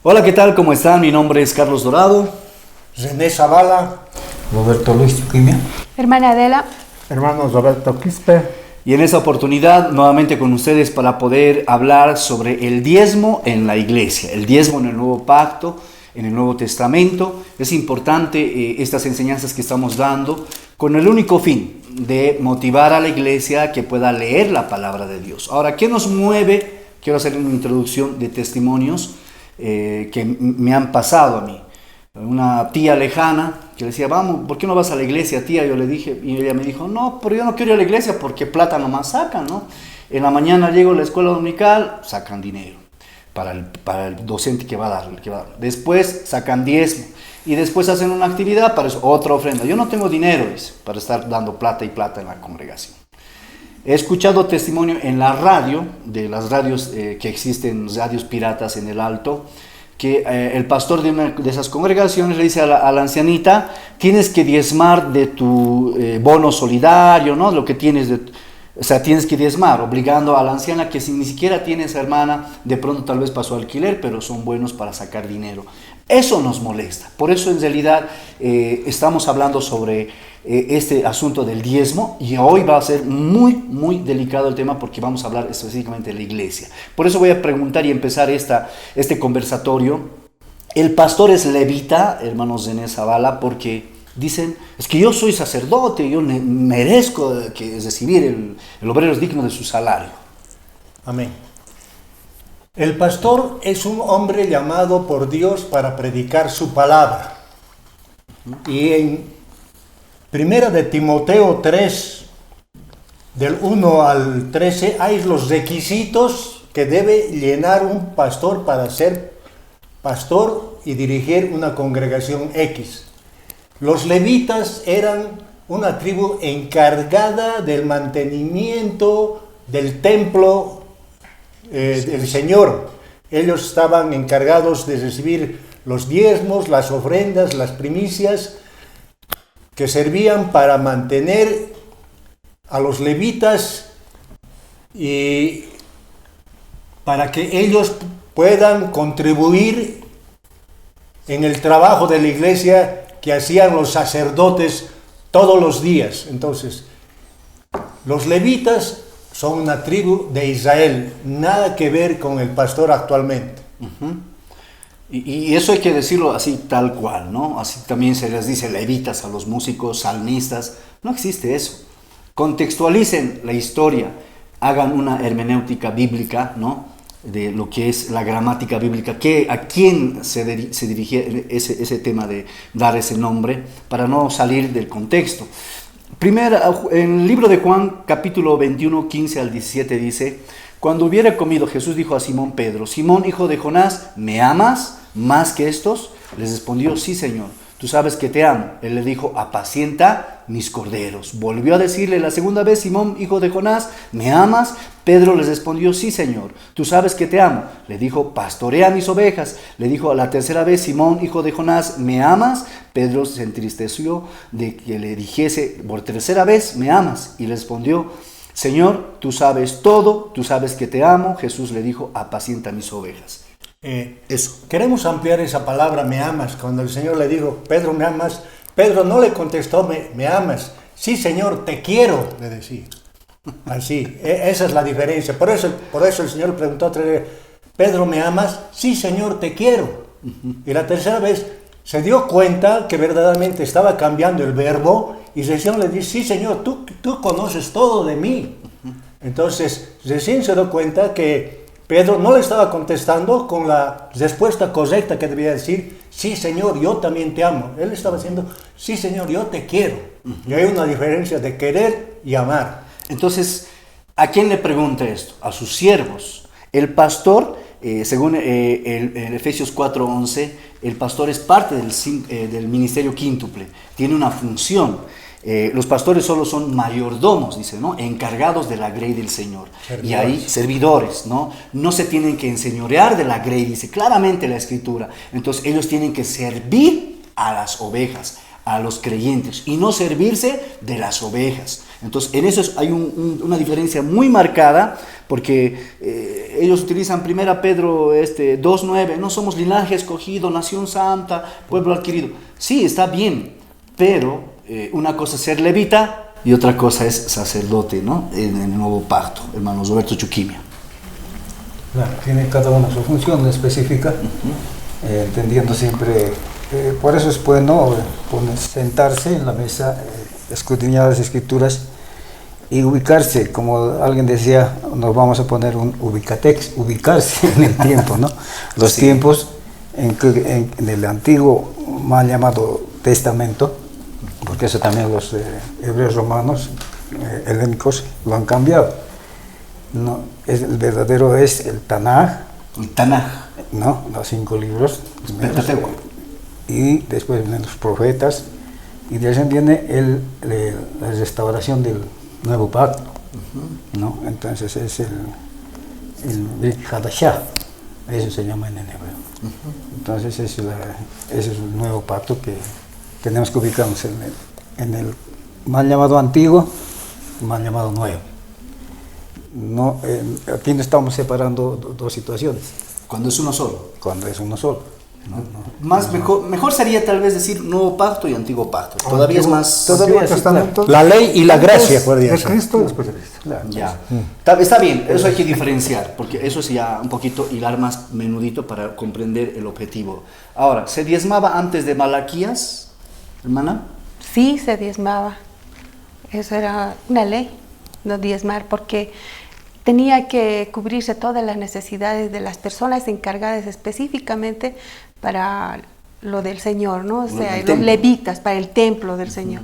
Hola, ¿qué tal? ¿Cómo están? Mi nombre es Carlos Dorado. René Zavala, Roberto Luis Quimia, Hermana Adela. hermano Roberto Quispe. Y en esta oportunidad, nuevamente con ustedes para poder hablar sobre el diezmo en la iglesia, el diezmo en el Nuevo Pacto, en el Nuevo Testamento. Es importante estas enseñanzas que estamos dando con el único fin de motivar a la iglesia a que pueda leer la palabra de Dios. Ahora, ¿qué nos mueve? Quiero hacer una introducción de testimonios que me han pasado a mí. Una tía lejana que le decía, vamos, ¿por qué no vas a la iglesia, tía? Yo le dije, y ella me dijo, no, pero yo no quiero ir a la iglesia porque plata nomás sacan, ¿no? En la mañana llego a la escuela dominical, sacan dinero para el docente que va a dar. Después sacan diezmo y después hacen una actividad para eso, otra ofrenda. Yo no tengo dinero para estar dando plata y plata en la congregación. He escuchado testimonio en la radio, de las radios que existen, radios piratas en el Alto, que el pastor de una de esas congregaciones le dice a la ancianita, tienes que diezmar de tu bono solidario, ¿no? Lo que tienes tienes que diezmar, obligando a la anciana que si ni siquiera tiene esa hermana, de pronto tal vez pasó alquiler, pero son buenos para sacar dinero. Eso nos molesta. Por eso en realidad estamos hablando sobre este asunto del diezmo, y hoy va a ser muy delicado el tema porque vamos a hablar específicamente de la iglesia. Por eso voy a preguntar y empezar este conversatorio. El pastor es levita, hermanos René Zavala, porque dicen, es que yo soy sacerdote, yo merezco recibir, el obrero es digno de su salario. Amén. El pastor es un hombre llamado por Dios para predicar su palabra. Y en Primera de Timoteo 3, del 1 al 13, hay los requisitos que debe llenar un pastor para ser pastor y dirigir una congregación X. Los levitas eran una tribu encargada del mantenimiento del templo del Señor. Ellos estaban encargados de recibir los diezmos, las ofrendas, las primicias, que servían para mantener a los levitas y para que ellos puedan contribuir en el trabajo de la iglesia que hacían los sacerdotes todos los días. Entonces, los levitas son una tribu de Israel, nada que ver con el pastor actualmente. Uh-huh. Y eso hay que decirlo así tal cual, ¿no? Así también se les dice levitas a los músicos, salmistas. No existe eso. Contextualicen la historia, hagan una hermenéutica bíblica, ¿no? De lo que es la gramática bíblica, a quién se dirigía ese tema de dar ese nombre, para no salir del contexto. Primero, en el libro de Juan, capítulo 21, 15 al 17 dice, cuando hubiera comido, Jesús dijo a Simón Pedro, Simón, hijo de Jonás, ¿me amas más que estos? Les respondió, sí, Señor, tú sabes que te amo. Él le dijo, apacienta mis corderos. Volvió a decirle la segunda vez, Simón, hijo de Jonás, ¿me amas? Pedro les respondió, sí, Señor, tú sabes que te amo. Le dijo, pastorea mis ovejas. Le dijo a la tercera vez, Simón, hijo de Jonás, ¿me amas? Pedro se entristeció de que le dijese por tercera vez, ¿me amas? Y le respondió, Señor, tú sabes todo, tú sabes que te amo. Jesús le dijo, apacienta mis ovejas. Eso. Queremos ampliar esa palabra, me amas. Cuando el Señor le dijo, Pedro, ¿me amas? Pedro no le contestó, me amas. Sí, Señor, te quiero, le decía. Así, esa es la diferencia. Por eso el Señor preguntó otra vez, Pedro, ¿me amas? Sí, Señor, te quiero. Y la tercera vez se dio cuenta que verdaderamente estaba cambiando el verbo y el Señor le dice, sí, Señor, tú conoces todo de mí. Entonces, recién se dio cuenta que Pedro no le estaba contestando con la respuesta correcta que debía decir, sí, Señor, yo también te amo. Él estaba diciendo, sí, Señor, yo te quiero. Y hay una diferencia de querer y amar. Entonces, ¿a quién le pregunta esto? A sus siervos. El pastor, según el Efesios 4:11, el pastor es parte del ministerio quíntuple, tiene una función. Los pastores solo son mayordomos, dice, ¿no? Encargados de la grey del Señor. Servidores. Y ahí, servidores, ¿no? No se tienen que enseñorear de la grey, dice claramente la Escritura. Entonces, ellos tienen que servir a las ovejas, a los creyentes, y no servirse de las ovejas. Entonces, en eso hay una diferencia muy marcada, porque ellos utilizan 1 Pedro 2:9, no somos linaje escogido, nación santa, pueblo adquirido. Sí, está bien, pero una cosa es ser levita y otra cosa es sacerdote, ¿no? En el nuevo pacto, hermanos Roberto Chuquimia. Claro, tiene cada uno su función específica, entendiendo siempre, por eso es bueno sentarse en la mesa, escudriñar las escrituras y ubicarse, como alguien decía, nos vamos a poner un ubicatex, ubicarse en el tiempo, ¿no? Los Sí. tiempos en el antiguo mal llamado Testamento, porque eso también los hebreos romanos, helénicos, lo han cambiado. No, el verdadero es el Tanaj, El Tanaj, ¿no? Los 5 libros, Pentateuco. y después vienen los profetas, y de ahí viene la restauración del nuevo pacto, ¿no? Entonces es el Brit Hadashah, eso se llama en el hebreo. Entonces ese es el nuevo pacto que tenemos que ubicarnos en el mal llamado antiguo, mal llamado nuevo. No, aquí no estamos separando dos situaciones, cuando es uno solo. cuando es uno solo. Mejor sería tal vez decir nuevo pacto y antiguo pacto. Todavía es más... Todavía Antiguo sí, Testamento. La ley y la gracia, podría De ser. Cristo después de Cristo. claro. Ya. Está bien, eso hay que diferenciar, porque eso es ya un poquito hilar más menudito para comprender el objetivo. Ahora, ¿se diezmaba antes de Malaquías, hermana? Sí, se diezmaba. Eso era una ley, no diezmar, porque tenía que cubrirse todas las necesidades de las personas encargadas específicamente para lo del Señor, ¿no? O sea, del los templo. levitas, para el templo del Señor.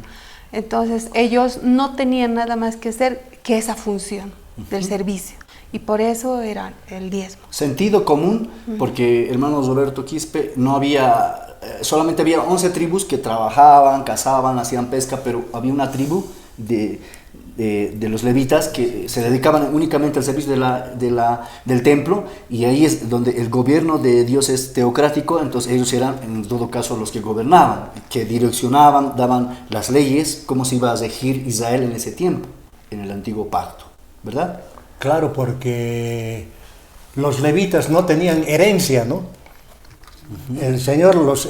Entonces, ellos no tenían nada más que hacer que esa función del servicio. Y por eso era el diezmo. Sentido común, porque hermanos Roberto Quispe, no había, solamente había 11 tribus que trabajaban, cazaban, hacían pesca, pero había una tribu de los levitas que se dedicaban únicamente al servicio del templo, y ahí es donde el gobierno de Dios es teocrático. Entonces ellos eran en todo caso los que gobernaban, que direccionaban, daban las leyes, cómo se iba a regir Israel en ese tiempo, en el antiguo pacto, ¿verdad? Claro, porque los levitas no tenían herencia, ¿no? El Señor los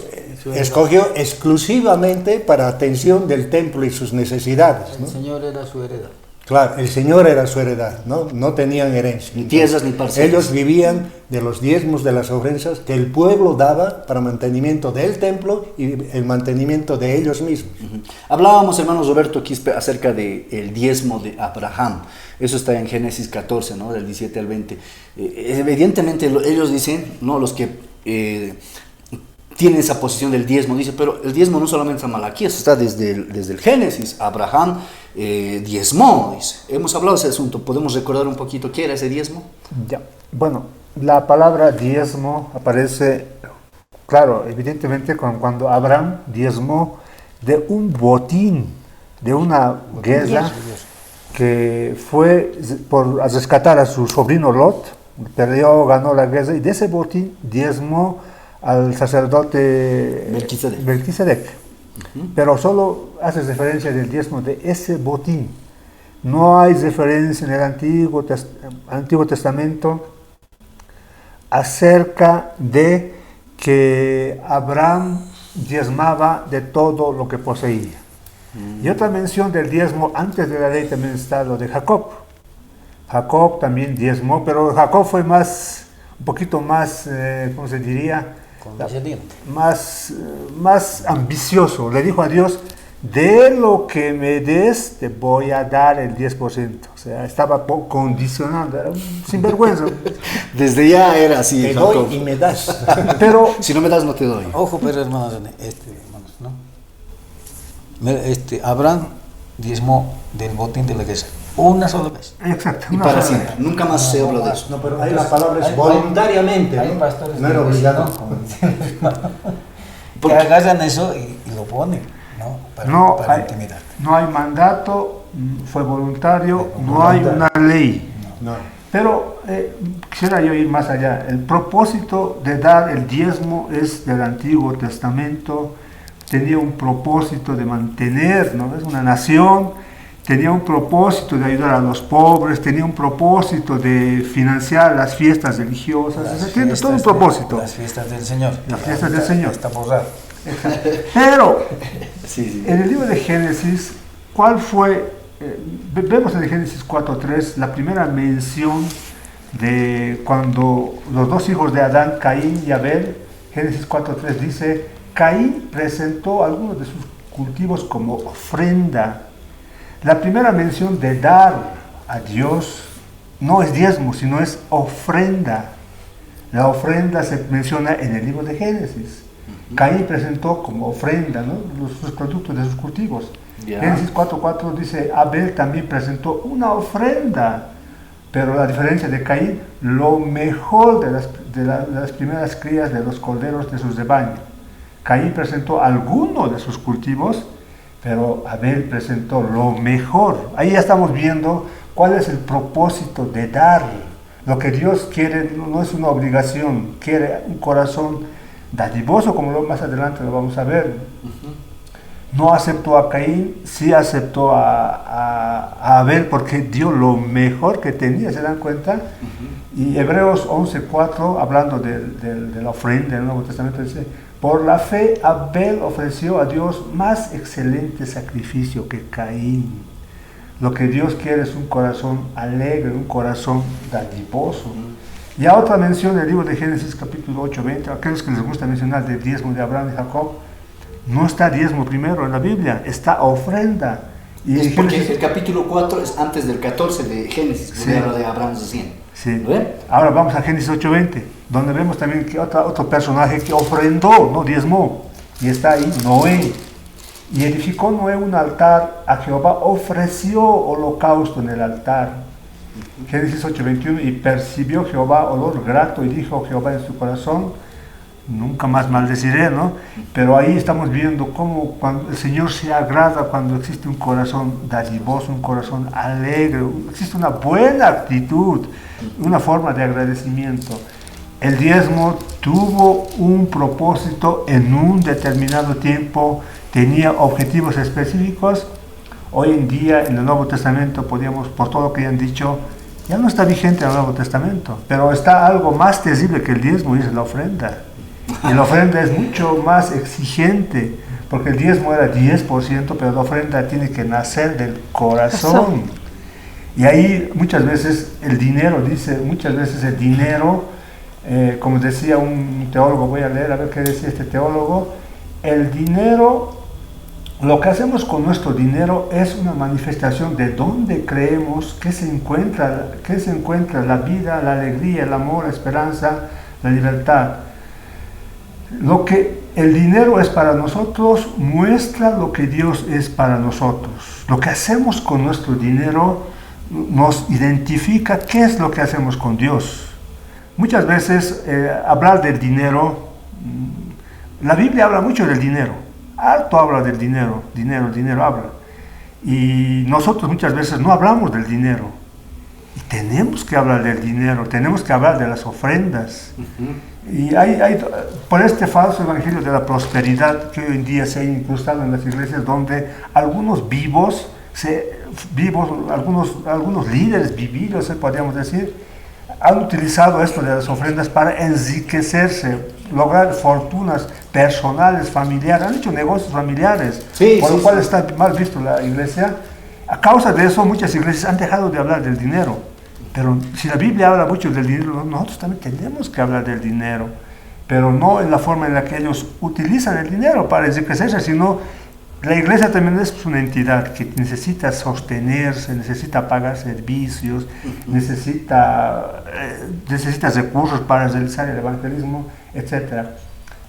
escogió exclusivamente para atención del templo y sus necesidades, ¿no? El Señor era su heredad. Claro, el Señor era su heredad, ¿no? No tenían herencia. Ni tierras ni parcelas. Ellos vivían de los diezmos de las ofrendas que el pueblo daba para mantenimiento del templo y el mantenimiento de ellos mismos. Hablábamos, hermanos Roberto Quispe, acerca del diezmo de Abraham. Eso está en Génesis 14, ¿no? Del 17 al 20. Evidentemente ellos dicen, ¿no? Los que tienen esa posición del diezmo, dice, pero el diezmo no solamente está en Malaquías, está desde el Génesis. Abraham diezmó, dice. Hemos hablado de ese asunto. ¿Podemos recordar un poquito qué era ese diezmo? Ya. Bueno, la palabra diezmo aparece, claro, evidentemente cuando Abraham diezmó de un botín, de una guerra que fue por rescatar a su sobrino Lot, perdió, ganó la guerra, y de ese botín diezmó al sacerdote Melquisedec. Pero solo hace referencia del diezmo de ese botín. No hay referencia en el Antiguo Testamento acerca de que Abraham diezmaba de todo lo que poseía. Y otra mención del diezmo antes de la ley también está lo de Jacob. Jacob también diezmó, pero Jacob fue un poquito más, ¿cómo se diría? Más ambicioso. Le dijo a Dios, de lo que me des, te voy a dar el 10%. O sea, estaba condicionando, era un sinvergüenza. Desde ya era así, Te Jacob. doy y me das. Pero Si no me das, no te doy. Ojo, pero hermanos, ¿no? Abraham diezmó del botín de la guerra una sola vez. exacto. Y una para sola siempre. Nunca más se habla de eso. No, pero ahí la palabra es voluntariamente, Hay ¿no? pastores No era que obligado. que agarran eso y lo ponen, ¿no? Para intimidar. No hay mandato, fue voluntario, no hay una ley. No. Pero quisiera yo ir más allá. El propósito de dar el diezmo es del Antiguo Testamento. Tenía un propósito de mantener, ¿no? Es una nación tenía un propósito de ayudar a los pobres, tenía un propósito de financiar las fiestas religiosas, tiene todo un propósito. Las fiestas del Señor. Las fiestas del Señor. Está borrado. Pero, Sí. en el libro de Génesis, ¿cuál fue? Vemos en el Génesis 4.3 la primera mención de cuando los dos hijos de Adán, Caín y Abel. Génesis 4.3 dice, Caín presentó algunos de sus cultivos como ofrenda. La primera mención de dar a Dios no es diezmo, sino es ofrenda. La ofrenda se menciona en el libro de Génesis. Caín presentó como ofrenda, ¿no?, los productos de sus cultivos. Ya. Génesis 4.4 dice, Abel también presentó una ofrenda, pero la diferencia de Caín, lo mejor de las primeras crías de los corderos de sus rebaños. Caín presentó algunos de sus cultivos, pero Abel presentó lo mejor. Ahí ya estamos viendo cuál es el propósito de dar. Lo que Dios quiere no es una obligación, quiere un corazón dadivoso, como más adelante lo vamos a ver. No aceptó a Caín, sí aceptó a Abel, porque dio lo mejor que tenía, ¿se dan cuenta? Y Hebreos 11.4, hablando de la ofrenda del Nuevo Testamento, dice, por la fe Abel ofreció a Dios más excelente sacrificio que Caín. Lo que Dios quiere es un corazón alegre, un corazón dadivoso. Y a otra mención del libro de Génesis capítulo 8:20, aquellos que les gusta mencionar del diezmo de Abraham y Jacob, no está diezmo primero en la Biblia, está ofrenda. Y Es porque Génesis, el capítulo 4 es antes del 14 de Génesis, Sí. donde habla de Abraham recién. sí. ¿Lo ven? Ahora vamos a Génesis 8:20, donde vemos también que otro personaje que ofrendó, no diezmó, y está ahí Noé. Y edificó Noé un altar a Jehová, ofreció holocausto en el altar. Génesis 8:21, y percibió Jehová olor grato, y dijo Jehová en su corazón, nunca más maldeciré, ¿no? Pero ahí estamos viendo cómo cuando el Señor se agrada cuando existe un corazón dadivoso, un corazón alegre, existe una buena actitud, una forma de agradecimiento. El diezmo tuvo un propósito en un determinado tiempo, tenía objetivos específicos. Hoy en día en el Nuevo Testamento podríamos, por todo lo que ya han dicho, ya no está vigente el Nuevo Testamento, pero está algo más terrible que el diezmo, y es la ofrenda. Y la ofrenda es mucho más exigente, porque el diezmo era 10%, pero la ofrenda tiene que nacer del corazón. Y ahí muchas veces el dinero, como decía un teólogo, voy a leer a ver qué decía este teólogo, el dinero, lo que hacemos con nuestro dinero es una manifestación de dónde creemos que se encuentra la vida, la alegría, el amor, la esperanza, la libertad. Lo que el dinero es para nosotros muestra lo que Dios es para nosotros. Lo que hacemos con nuestro dinero nos identifica qué es lo que hacemos con Dios. Muchas veces hablar del dinero, la Biblia habla mucho del dinero, harto habla del dinero habla. Y nosotros muchas veces no hablamos del dinero. Y tenemos que hablar del dinero, tenemos que hablar de las ofrendas. Y hay por este falso evangelio de la prosperidad que hoy en día se ha incrustado en las iglesias, donde algunos algunos líderes vividos, podríamos decir, han utilizado esto de las ofrendas para enriquecerse, lograr fortunas personales, familiares, han hecho negocios familiares, por lo cual está mal visto la iglesia. A causa de eso, muchas iglesias han dejado de hablar del dinero. Pero si la Biblia habla mucho del dinero, nosotros también tenemos que hablar del dinero, pero no en la forma en la que ellos utilizan el dinero para enriquecerse, sino la iglesia también es una entidad que necesita sostenerse, necesita pagar servicios, necesita recursos para realizar el evangelismo, etc.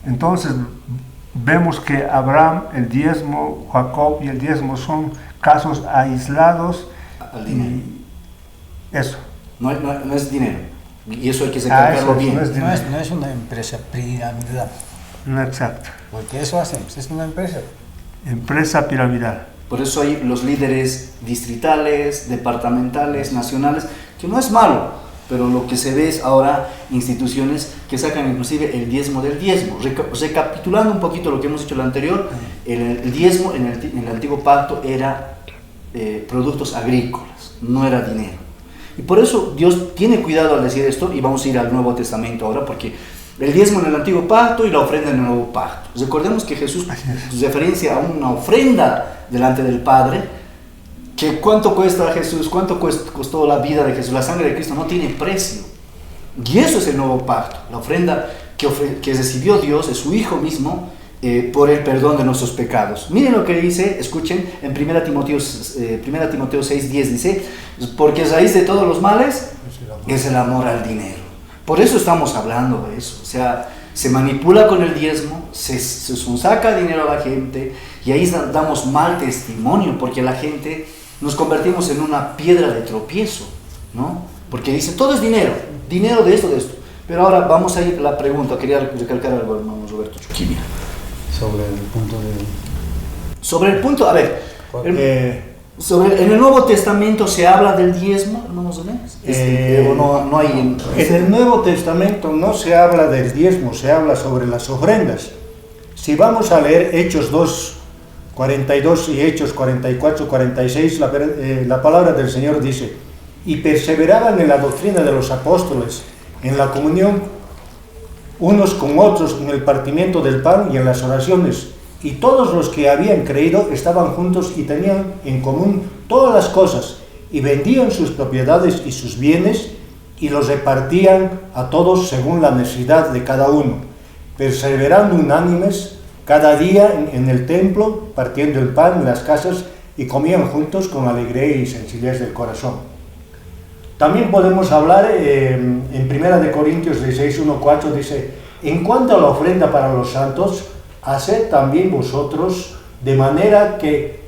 Entonces vemos que Abraham, el diezmo, Jacob y el diezmo son casos aislados. Al dinero. Y eso. No es dinero. Y eso hay que sacarlo bien. No es una empresa piramidal, No, exacto. porque eso hacemos, es una empresa. Empresa piramidal. Por eso hay los líderes distritales, departamentales, nacionales, que no es malo, pero lo que se ve es ahora instituciones que sacan inclusive el diezmo del diezmo. Recapitulando un poquito lo que hemos dicho en lo anterior, el diezmo en el antiguo pacto era productos agrícolas, no era dinero. Y por eso Dios tiene cuidado al decir esto, y vamos a ir al Nuevo Testamento ahora, porque el diezmo en el Antiguo Pacto y la ofrenda en el Nuevo Pacto. Recordemos que Jesús referencia a una ofrenda delante del Padre, que cuánto cuesta a Jesús, cuánto costó la vida de Jesús, la sangre de Cristo no tiene precio. Y eso es el Nuevo Pacto, la ofrenda que recibió Dios, es su Hijo mismo, por el perdón de nuestros pecados. Miren lo que dice, escuchen, en 1 Timoteo 6:10 dice, porque raíz de todos los males es el amor al dinero. Por eso estamos hablando de eso, o sea, se manipula con el diezmo, se saca dinero a la gente, y ahí damos mal testimonio, porque la gente nos convertimos en una piedra de tropiezo, ¿no? Porque dice, todo es dinero, dinero de esto, de esto. Pero ahora vamos a ir a la pregunta, quería recalcar algo, hermano Roberto Chuquimia. Sobre el punto de... Sobre el punto, a ver, en el Nuevo Testamento se habla del diezmo, hermanos Domínguez, o no hay... En el Nuevo Testamento no se habla del diezmo, se habla sobre las ofrendas. Si vamos a leer Hechos 2:42 y Hechos 44:46, la palabra del Señor dice, y perseveraban en la doctrina de los apóstoles, en la comunión unos con otros, en el partimiento del pan y en las oraciones, y todos los que habían creído estaban juntos y tenían en común todas las cosas, y vendían sus propiedades y sus bienes, y los repartían a todos según la necesidad de cada uno, perseverando unánimes cada día en el templo, partiendo el pan en las casas, y comían juntos con alegría y sencillez del corazón. También podemos hablar en 1 Corintios 16:1-4, dice, en cuanto a la ofrenda para los santos, haced también vosotros de manera que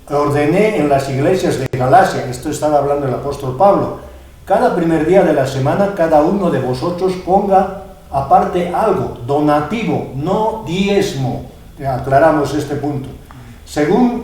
ordené en las iglesias de Galacia, esto estaba hablando el apóstol Pablo, cada primer día de la semana cada uno de vosotros ponga aparte algo, donativo, no diezmo, aclaramos este punto, según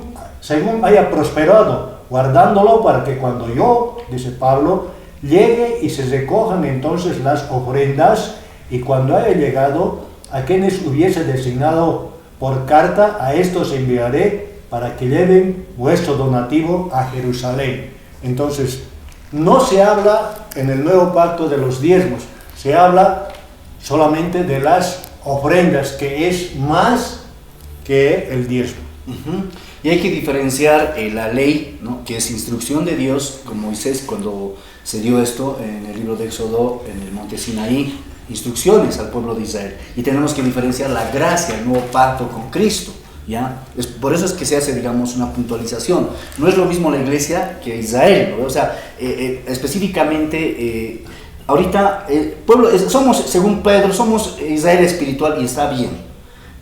haya prosperado, guardándolo para que cuando yo, dice Pablo, llegue y se recojan entonces las ofrendas, y cuando haya llegado, a quienes hubiese designado por carta, a estos enviaré para que lleven vuestro donativo a Jerusalén. Entonces, no se habla en el Nuevo Pacto de los diezmos, se habla solamente de las ofrendas, que es más que el diezmo. Y hay que diferenciar la ley, ¿no? Que es instrucción de Dios, con Moisés cuando se dio esto en el libro de Éxodo, en el monte Sinaí, instrucciones al pueblo de Israel. Y tenemos que diferenciar la gracia, el nuevo pacto con Cristo, ¿ya? Por eso es que se hace, digamos, una puntualización. No es lo mismo la iglesia que Israel, ¿no? O sea, específicamente, ahorita, pueblo, somos, según Pedro, somos Israel espiritual y está bien.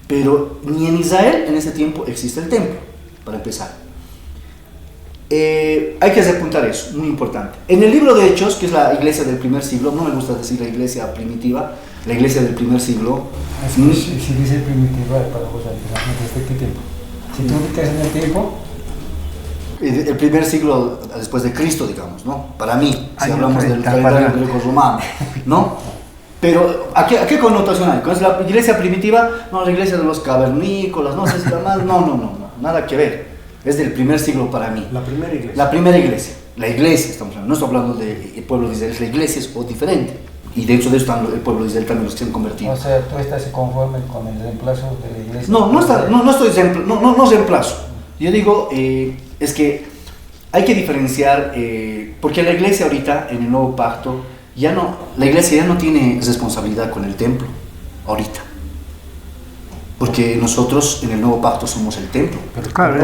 Pero ni en Israel en ese tiempo existe el templo, para empezar. Hay que apuntar eso, muy importante. En el libro de Hechos, que es la iglesia del primer siglo, no me gusta decir la iglesia primitiva, la iglesia del primer siglo. Si dice primitiva, para vos, ¿desde qué tiempo? Si tú ubicas en el tiempo... El primer siglo después de Cristo, digamos, ¿no? Para mí, si hablamos del calendario greco-romano, ¿no? Pero, ¿a qué connotación hay? ¿Con la iglesia primitiva? No, la iglesia de los cavernícolas, no sé si más, no, nada que ver. Es del primer siglo para mí. La primera iglesia. La primera iglesia. La iglesia estamos hablando. No estamos hablando del pueblo de Israel. La iglesia es diferente. Y de hecho de eso están el pueblo de Israel también los que se han convertido. O sea, ¿tú estás conforme con el reemplazo de la iglesia? No reemplazo. Yo digo, es que hay que diferenciar, porque la iglesia ahorita, en el nuevo pacto, la iglesia ya no tiene responsabilidad con el templo, ahorita. Porque nosotros en el nuevo pacto somos el templo. Claro,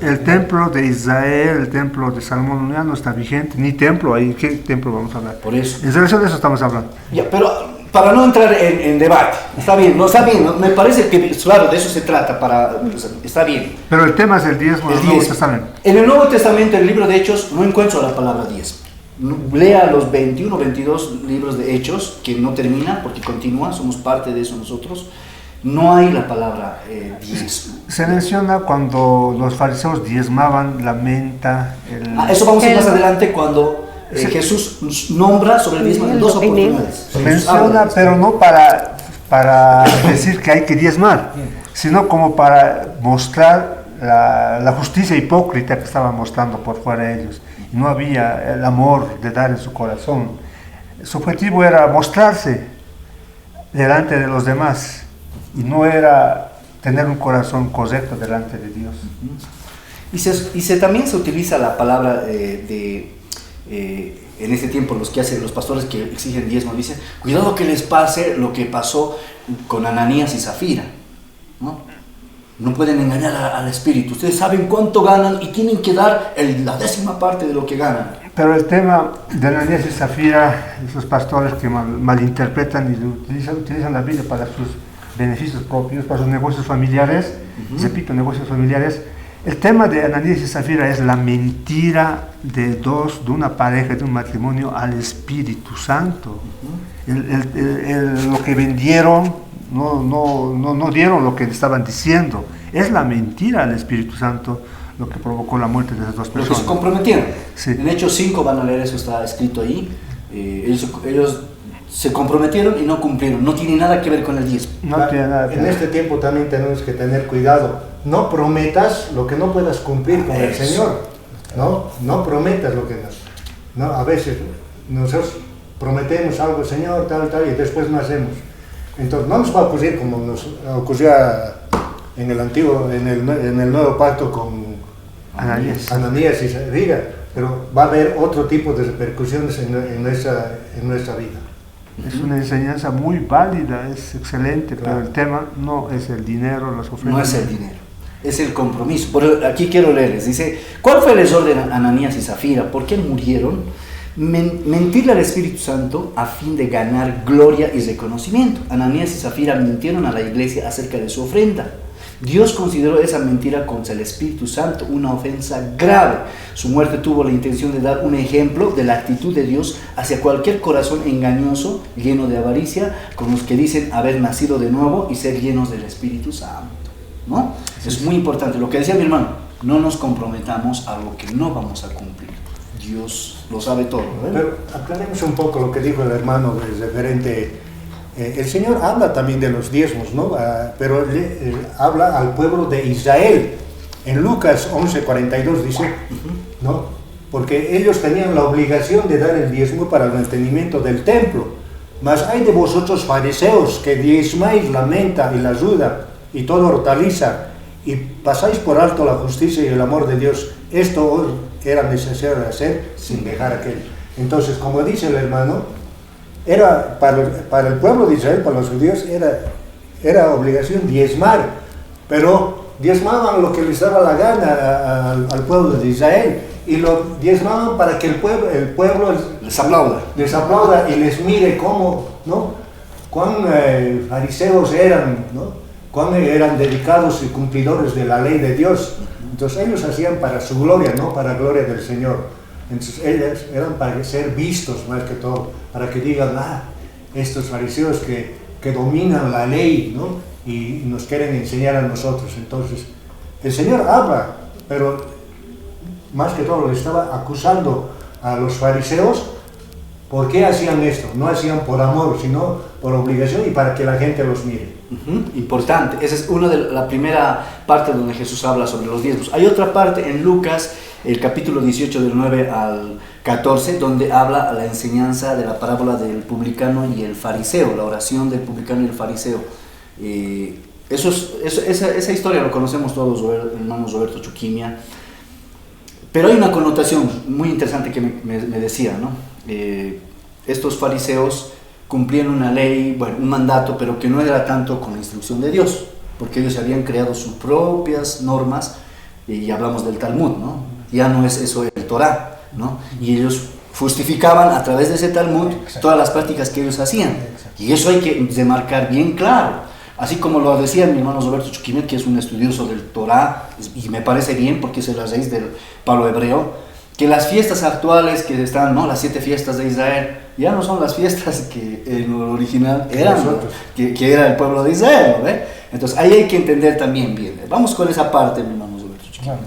el templo de Israel, el templo de Salomón ya no está vigente, ni templo ahí. ¿Qué templo vamos a hablar? Por eso. En relación de eso estamos hablando. Ya, pero para no entrar en debate, está bien, me parece que, claro, de eso se trata, está bien. Pero el tema es el diezmo del Nuevo Testamento. En el Nuevo Testamento, en el libro de Hechos, no encuentro la palabra diezmo. Lea los 21, 22 libros de Hechos, que no termina porque continúa, somos parte de eso nosotros. No hay la palabra diezmo. Se menciona cuando los fariseos diezmaban la menta. Eso vamos a ir más adelante cuando Jesús nombra sobre el diezmo en dos oportunidades. Menciona, pero no para decir que hay que diezmar, sino como para mostrar la justicia hipócrita que estaban mostrando por fuera de ellos. No había el amor de dar en su corazón. Su objetivo era mostrarse delante de los demás y no era tener un corazón correcto delante de Dios. También se utiliza la palabra en este tiempo los pastores que exigen diezmo, dicen, cuidado que les pase lo que pasó con Ananías y Zafira, ¿no? No pueden engañar al espíritu. Ustedes saben cuánto ganan y tienen que dar la 10ª parte de lo que ganan. Pero el tema de Ananías y Zafira, esos pastores que malinterpretan y utilizan la Biblia para sus beneficios propios, para sus negocios familiares, repito, negocios familiares. El tema de Ananías y Zafira es la mentira de una pareja, de un matrimonio al Espíritu Santo. Lo que vendieron no dieron lo que estaban diciendo. Es la mentira al Espíritu Santo lo que provocó la muerte de esas dos personas. Lo que se comprometieron. Sí. En Hechos 5 van a leer eso, está escrito ahí. Ellos se comprometieron y no cumplieron. No tiene nada que ver con el diezmo. No tiene nada que En ver. este tiempo también tenemos que tener cuidado. No prometas lo que no puedas cumplir con el Señor. No prometas lo que no. A veces nosotros prometemos algo, Señor, tal, y después no hacemos. Entonces no nos va a ocurrir como nos ocurría en el nuevo pacto con Ananías y Zafira, pero va a haber otro tipo de repercusiones en nuestra vida. Es una enseñanza muy válida, es excelente, Claro. pero el tema no es el dinero, las ofrendas. No es el dinero, es el compromiso. Aquí quiero leerles, dice, ¿cuál fue el error de Ananías y Zafira? ¿Por qué murieron? Mentirle al Espíritu Santo a fin de ganar gloria y reconocimiento. Ananías y Zafira mintieron a la iglesia acerca de su ofrenda. Dios consideró esa mentira contra el Espíritu Santo una ofensa grave. Su muerte tuvo la intención de dar un ejemplo de la actitud de Dios hacia cualquier corazón engañoso, lleno de avaricia, con los que dicen haber nacido de nuevo y ser llenos del Espíritu Santo, ¿no? Es muy importante. Lo que decía mi hermano, no nos comprometamos a lo que no vamos a cumplir. Dios lo sabe todo, ¿verdad? Pero aclaremos un poco lo que dijo el hermano referente. El Señor habla también de los diezmos, ¿no? Pero habla al pueblo de Israel. En Lucas 11:42 dice, ¿no? Porque ellos tenían la obligación de dar el diezmo para el mantenimiento del templo. Mas hay de vosotros fariseos que diezmáis la menta y la ruda y toda hortaliza y pasáis por alto la justicia y el amor de Dios. Esto era necesario de hacer sin dejar aquello. Entonces, como dice el hermano, era para el pueblo de Israel, para los judíos, era obligación diezmar, pero diezmaban lo que les daba la gana al pueblo de Israel, y lo diezmaban para que el pueblo Les aplauda. y les mire cómo, ¿no? Cuán fariseos eran, ¿no? Cuán eran dedicados y cumplidores de la ley de Dios. Entonces ellos hacían para su gloria, no para la gloria del Señor. Entonces ellos eran para ser vistos más que todo, para que digan, estos fariseos que dominan la ley, ¿no? Y nos quieren enseñar a nosotros. Entonces el Señor habla, pero más que todo le estaba acusando a los fariseos. ¿Por qué hacían esto? No hacían por amor, sino por obligación y para que la gente los mire. Importante, esa es una de la primera parte donde Jesús habla sobre los diezmos. Hay otra parte en Lucas, el capítulo 18 del 9 al 14, donde habla la enseñanza de la parábola del publicano y el fariseo, la oración del publicano y el fariseo. Esa historia lo conocemos todos, hermanos Roberto Chuquimia, pero hay una connotación muy interesante que me decía, ¿no? Estos fariseos cumplían una ley, un mandato, pero que no era tanto con la instrucción de Dios, porque ellos habían creado sus propias normas, y hablamos del Talmud, ¿no? Ya no es eso el Torah, ¿no? Y ellos justificaban a través de ese Talmud todas las prácticas que ellos hacían, y eso hay que remarcar bien claro, así como lo decía mi hermano Roberto Chuquimet, que es un estudioso del Torah, y me parece bien porque es la raíz del palo hebreo, que las fiestas actuales que están, ¿no? Las 7 fiestas de Israel, ya no son las fiestas que en lo original eran, que era el pueblo de Israel, ¿no? Entonces ahí hay que entender también bien. Vamos con esa parte, mi hermano Roberto. Bueno,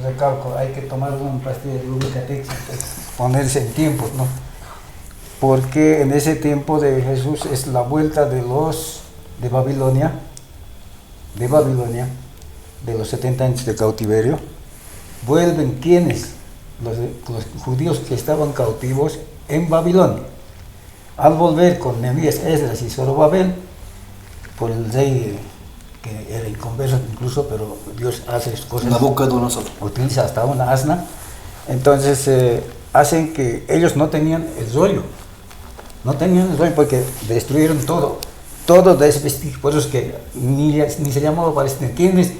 recalco, hay que tomar una pastilla de Lubricatex, ponerse en tiempos, ¿no? Porque en ese tiempo de Jesús es la vuelta de los de Babilonia, de los 70 años de cautiverio, vuelven quienes, los judíos que estaban cautivos en Babilonia. Al volver con Nehemías, Esdras y Zorobabel, por el rey que era inconverso incluso, pero Dios hace cosas, Nabucodonosor. utiliza hasta una asna, entonces hacen que ellos no tenían el rollo, porque destruyeron todo de ese vestigio, por eso es que ni se llamaba Palestina. ¿Quiénes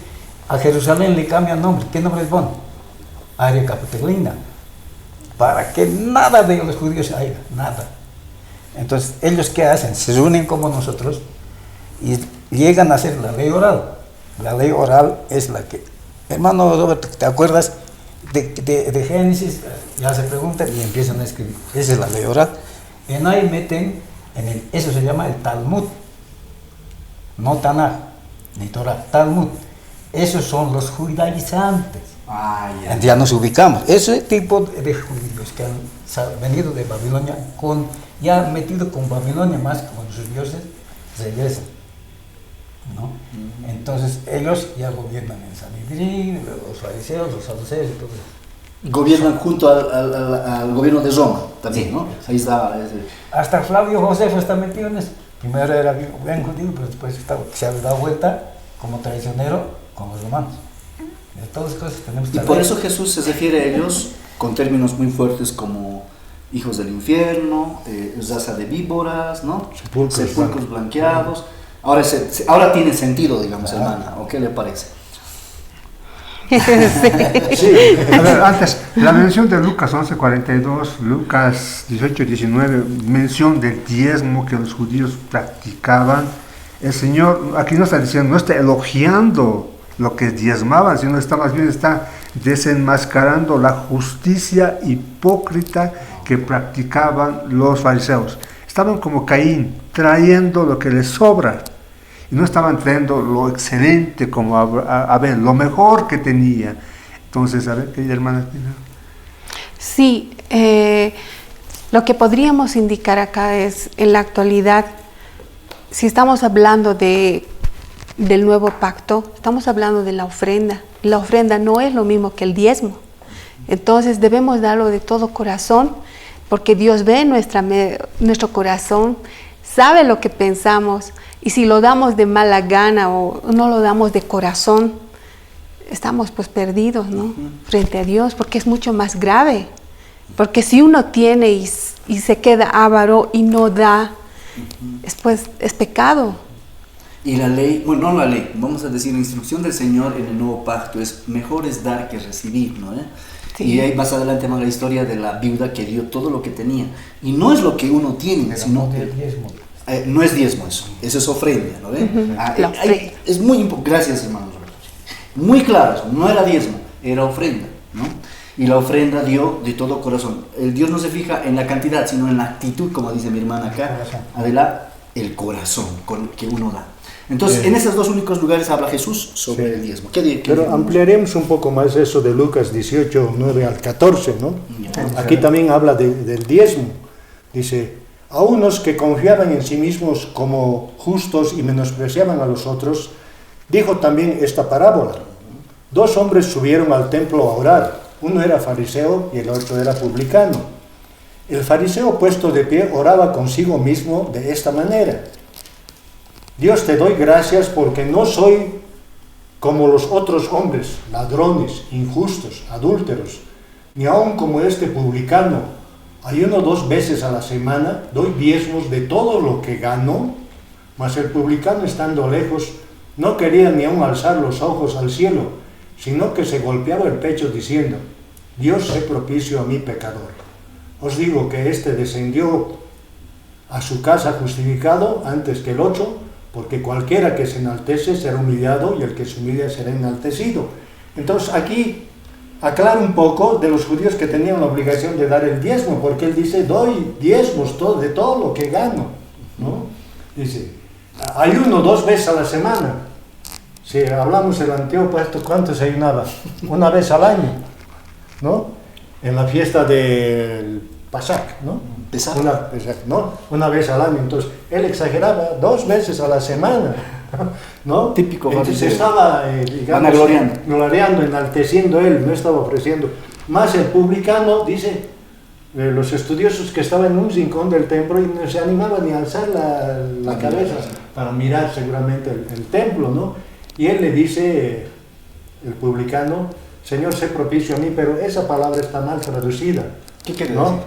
a Jerusalén le cambian nombre? ¿Qué nombre les ponen? Área Capitolina, para que nada de los judíos haya, nada. Entonces, ¿ellos qué hacen? Se unen como nosotros y llegan a hacer la ley oral. La ley oral es la que, hermano Roberto, ¿te acuerdas de Génesis? Ya se preguntan y empiezan a escribir. Esa es la ley oral. En ahí meten, eso se llama el Talmud, no Tanaj, ni Torah, Talmud. Esos son los judaizantes. Ya nos ubicamos. Ese tipo de judíos que han venido de Babilonia, ya metido con Babilonia más con sus dioses, regresan, ¿no? Entonces ellos ya gobiernan en Sanedrín, los fariseos, los saduceos y todo eso. Gobiernan junto al gobierno de Roma también, ¿no? Ahí está. Hasta Flavio Josefo está metido en eso. Primero era bien judío, pero después se ha dado vuelta como traicionero con los romanos. De todas las cosas tenemos que Y por eso Jesús se refiere a ellos con términos muy fuertes como hijos del infierno, raza de víboras, ¿no? Sepulcros blanqueados. Ahora tiene sentido, digamos, hermana, ¿o qué le parece? Sí. A ver, antes, la mención de Lucas 11:42, Lucas 18:19, mención del diezmo que los judíos practicaban. El Señor aquí no está diciendo, no está elogiando lo que diezmaban, sino más bien está desenmascarando la justicia hipócrita que practicaban los fariseos. Estaban como Caín, trayendo lo que les sobra, y no estaban trayendo lo excelente como Abel, lo mejor que tenía. Entonces, a ver, querida hermana. Sí, lo que podríamos indicar acá es, en la actualidad, si estamos hablando del nuevo pacto, estamos hablando de la ofrenda. La ofrenda no es lo mismo que el diezmo. Entonces debemos darlo de todo corazón, porque Dios ve nuestro corazón, sabe lo que pensamos, y si lo damos de mala gana o no lo damos de corazón, estamos pues perdidos, ¿no? Frente a Dios, porque es mucho más grave. Porque si uno tiene y se queda avaro y no da, es pecado. Y la ley, bueno, no la ley, vamos a decir, la instrucción del Señor en el nuevo pacto es mejor es dar que recibir, ¿no? Sí. Y ahí más adelante más la historia de la viuda que dio todo lo que tenía. Y no es lo que uno tiene, pero sino no es diezmo. No es diezmo eso es ofrenda, ¿no? Es muy importante, gracias hermano Roberto. Muy claro, eso, no era diezmo, era ofrenda, ¿no? Y la ofrenda dio de todo corazón. El Dios no se fija en la cantidad, sino en la actitud, como dice mi hermana acá, Adela, el corazón con que uno da. Entonces, en esos dos únicos lugares habla Jesús sobre el diezmo. Pero ampliaremos un poco más eso de Lucas 18, 9 al 14, ¿no? Aquí también habla del diezmo. Dice, a unos que confiaban en sí mismos como justos y menospreciaban a los otros, dijo también esta parábola. 2 hombres subieron al templo a orar. Uno era fariseo y el otro era publicano. El fariseo, puesto de pie, oraba consigo mismo de esta manera. Dios, te doy gracias porque no soy como los otros hombres, ladrones, injustos, adúlteros, ni aun como este publicano. Ayuno 2 veces a la semana, doy diezmos de todo lo que gano. Mas el publicano, estando lejos, no quería ni aun alzar los ojos al cielo, sino que se golpeaba el pecho diciendo, Dios, sé propicio a mi pecador. Os digo que éste descendió a su casa justificado antes que el otro, porque cualquiera que se enaltece será humillado y el que se humilla será enaltecido. Entonces aquí aclara un poco de los judíos que tenían la obligación de dar el diezmo, porque él dice, doy diezmos de todo lo que gano, ¿no? Dice, ayuno 2 veces a la semana. Si hablamos del antiguo pacto, ¿cuánto se ayunaba? 1 vez al año, ¿no? En la fiesta del Pasach, ¿no? ¿no? 1 vez al año. Entonces, él exageraba 2 veces a la semana, ¿no? Típico Entonces fariseo. estaba, digamos, gloriando, enalteciendo él, no estaba ofreciendo. Más el publicano, dice, los estudiosos que estaban en un rincón del templo y no se animaban ni a alzar la cabeza para mirar seguramente el templo, ¿no? Y él le dice, el publicano, Señor, sé propicio a mí, pero esa palabra está mal traducida. ¿Qué quiere ¿no? decir?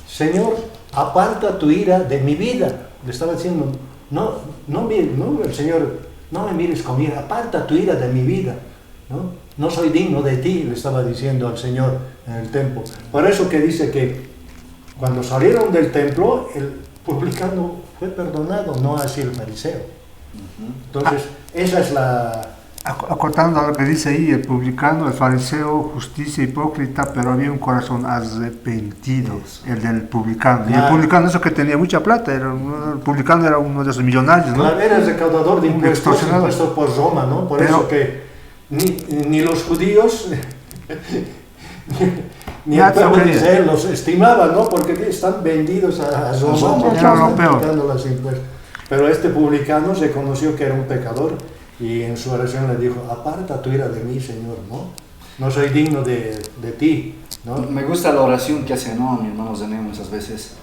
Señor, aparta tu ira de mi vida. Le estaba diciendo, no, el Señor, no me mires con ira, aparta tu ira de mi vida. No soy digno de ti, le estaba diciendo al Señor en el templo. Por eso que dice que cuando salieron del templo, el publicano fue perdonado, no así el fariseo. Entonces, esa es la... Acotando a lo que dice ahí, el publicano, el fariseo, justicia hipócrita, pero había un corazón arrepentido, el del publicano. Y el publicano, eso que tenía mucha plata, el publicano era uno de esos millonarios, ¿no? Claro, era el recaudador de impuestos extorsionador. por Roma, ¿no? Por Pero, eso que ni los judíos ni el pueblo de Israel los estimaban, ¿no? Porque están vendidos a Roma, era lo peor. pagando los impuestos. Pero este publicano reconoció que era un pecador y en su oración le dijo, aparta tu ira de mí, Señor, ¿no? No soy digno de ti, ¿no? Me gusta la oración que hace, ¿no? Mi hermano Zené muchas veces.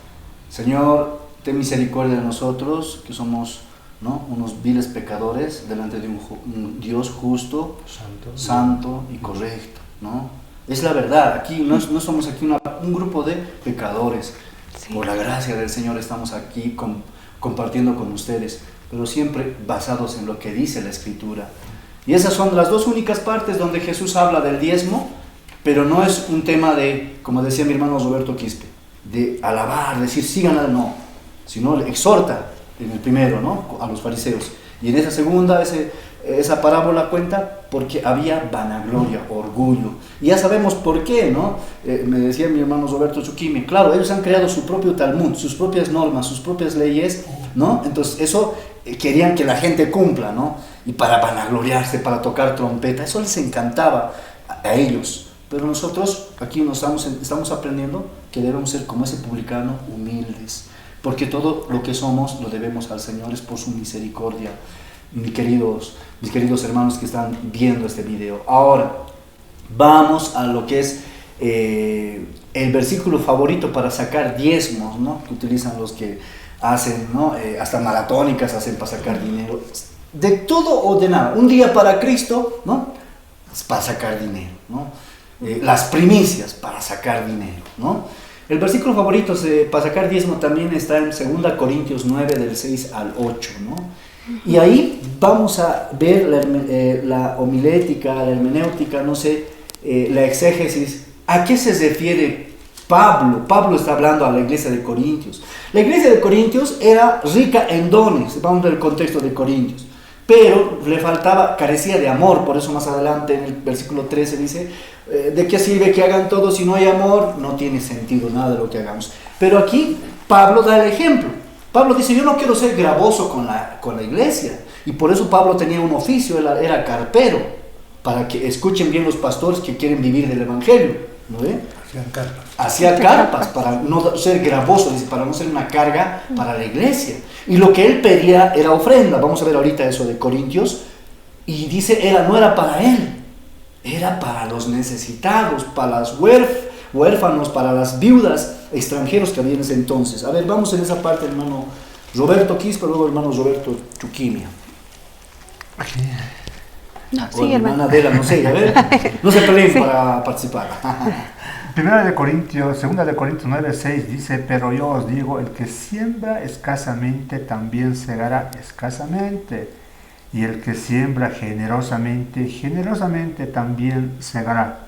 Señor, ten misericordia de nosotros, que somos, ¿no?, unos viles pecadores delante de un Dios justo, santo y correcto, ¿no? Es la verdad, aquí no somos aquí un grupo de pecadores. Sí. Por la gracia del Señor estamos aquí compartiendo con ustedes, pero siempre basados en lo que dice la Escritura. Y esas son las dos únicas partes donde Jesús habla del diezmo, pero no es un tema de, como decía mi hermano Roberto Quispe, de alabar, decir síganla, no, sino le exhorta en el primero, ¿no?, a los fariseos. Y en esa segunda, esa parábola cuenta porque había vanagloria, orgullo. Y ya sabemos por qué, ¿no? Me decía mi hermano Roberto Chuquimi, claro, ellos han creado su propio Talmud, sus propias normas, sus propias leyes, ¿no? Entonces eso querían que la gente cumpla, ¿no? Y para vanagloriarse, para tocar trompeta, eso les encantaba a ellos. Pero nosotros aquí estamos aprendiendo que debemos ser como ese publicano, humildes, porque todo lo que somos lo debemos al Señor, es por su misericordia. Mis queridos hermanos que están viendo este video. Ahora, vamos a lo que es el versículo favorito para sacar diezmos, ¿no?, que utilizan los que hacen, ¿no?, hasta maratónicas hacen para sacar dinero. De todo o de nada. Un día para Cristo, ¿no?, para sacar dinero, ¿no? Las primicias para sacar dinero, ¿no? El versículo favorito para sacar diezmo también está en 2 Corintios 9, del 6 al 8, ¿no? Y ahí vamos a ver la homilética, la hermenéutica, no sé, la exégesis. ¿A qué se refiere Pablo? Pablo está hablando a la iglesia de Corintios. La iglesia de Corintios era rica en dones, vamos al contexto de Corintios, pero le carecía de amor. Por eso más adelante en el versículo 13 dice, ¿de qué sirve que hagan todo si no hay amor? No tiene sentido nada de lo que hagamos. Pero aquí Pablo da el ejemplo. Pablo dice, yo no quiero ser gravoso con la iglesia, y por eso Pablo tenía un oficio, era carpero, para que escuchen bien los pastores que quieren vivir del evangelio, ¿no ve? Hacía carpas para no ser gravoso, dice, para no ser una carga para la iglesia. Y lo que él pedía era ofrenda. Vamos a ver ahorita eso de Corintios. Y dice, no era para él, era para los necesitados, para los huérfanos, para las viudas, extranjeros que había en ese entonces. A ver, vamos en esa parte, hermano Roberto Quispe, luego hermano Roberto Chuquimia. No, o sí, hermano Adela, no sé, a ver, no se peleen para participar. 2 de Corintios 9:6 dice, pero yo os digo, el que siembra escasamente también segará escasamente, y el que siembra generosamente, generosamente también segará.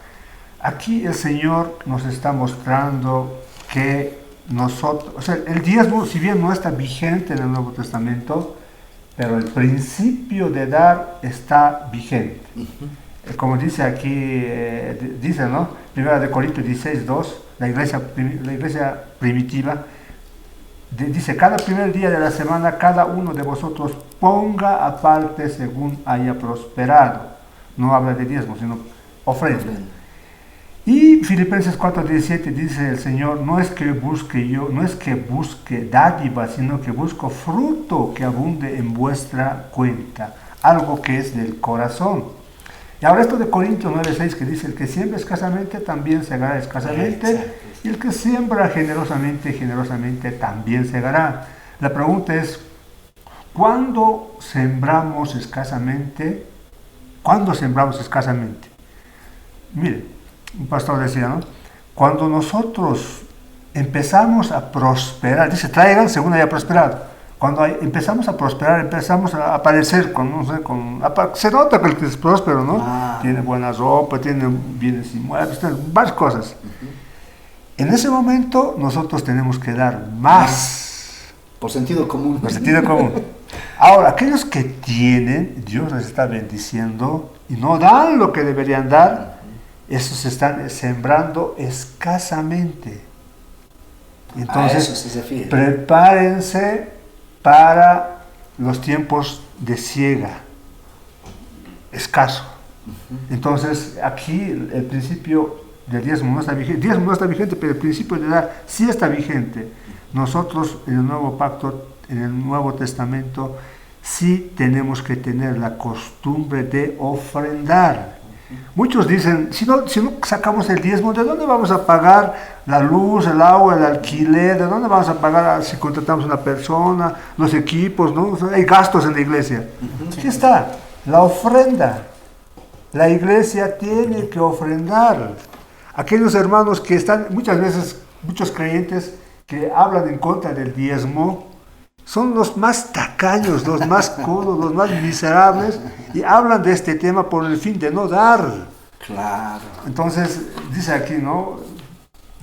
Aquí el Señor nos está mostrando que nosotros, o sea, el diezmo, si bien no está vigente en el Nuevo Testamento, pero el principio de dar está vigente. Como dice aquí, dice, ¿no? 1 de Corintios 16:2, la iglesia primitiva, dice, cada primer día de la semana, cada uno de vosotros ponga aparte según haya prosperado. No habla de diezmo, sino ofrenda. Y Filipenses 4:17 dice el Señor, no es que busque dádiva, sino que busco fruto que abunde en vuestra cuenta, algo que es del corazón. Y ahora esto de Corintios 9:6 que dice, el que siembra escasamente también segará escasamente, y el que siembra generosamente, generosamente también segará. La pregunta es, ¿cuándo sembramos escasamente? ¿Cuándo sembramos escasamente? Mire, un pastor decía, ¿no? Cuando nosotros empezamos a prosperar, dice, traigan según haya prosperado. Cuando empezamos a prosperar, empezamos a aparecer se nota que el que es próspero, ¿no? Tiene buena ropa, tiene bienes inmuebles, tiene varias cosas. En ese momento nosotros tenemos que dar más. Por sentido común. Por sentido común. Ahora, aquellos que tienen, Dios les está bendiciendo y no dan lo que deberían dar, esos están sembrando escasamente. Entonces, A eso sí se refiere. prepárense para los tiempos de siega, escaso. Entonces, aquí el principio del diezmo no está vigente. El diezmo no está vigente, pero el principio de dar sí está vigente. Nosotros en el Nuevo Pacto, en el Nuevo Testamento, sí tenemos que tener la costumbre de ofrendar. Muchos dicen, si no sacamos el diezmo, ¿de dónde vamos a pagar la luz, el agua, el alquiler? ¿De dónde vamos a pagar si contratamos a una persona, los equipos, ¿no? O sea, hay gastos en la iglesia. Aquí está, la ofrenda. La iglesia tiene que ofrendar. Aquellos hermanos que están, muchas veces, muchos creyentes que hablan en contra del diezmo, son los más tacaños, los más codos, los más miserables, y hablan de este tema por el fin de no dar. Claro. Entonces, dice aquí, ¿no?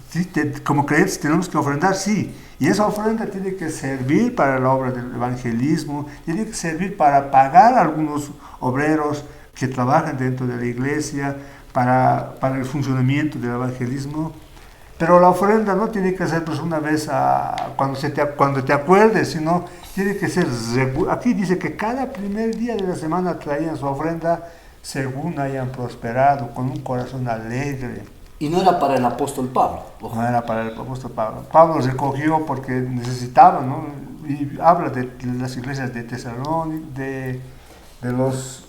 Sí, como creyentes tenemos que ofrendar, sí, y esa ofrenda tiene que servir para la obra del evangelismo, tiene que servir para pagar a algunos obreros que trabajan dentro de la iglesia, para el funcionamiento del evangelismo. Pero la ofrenda no tiene que ser pues una vez cuando te acuerdes, sino tiene que ser, aquí dice que cada primer día de la semana traían su ofrenda según hayan prosperado, con un corazón alegre. Y no era para el apóstol Pablo. Ojo. No era para el apóstol Pablo. Pablo recogió porque necesitaba, ¿no? Y habla de las iglesias de Tesalónica, de los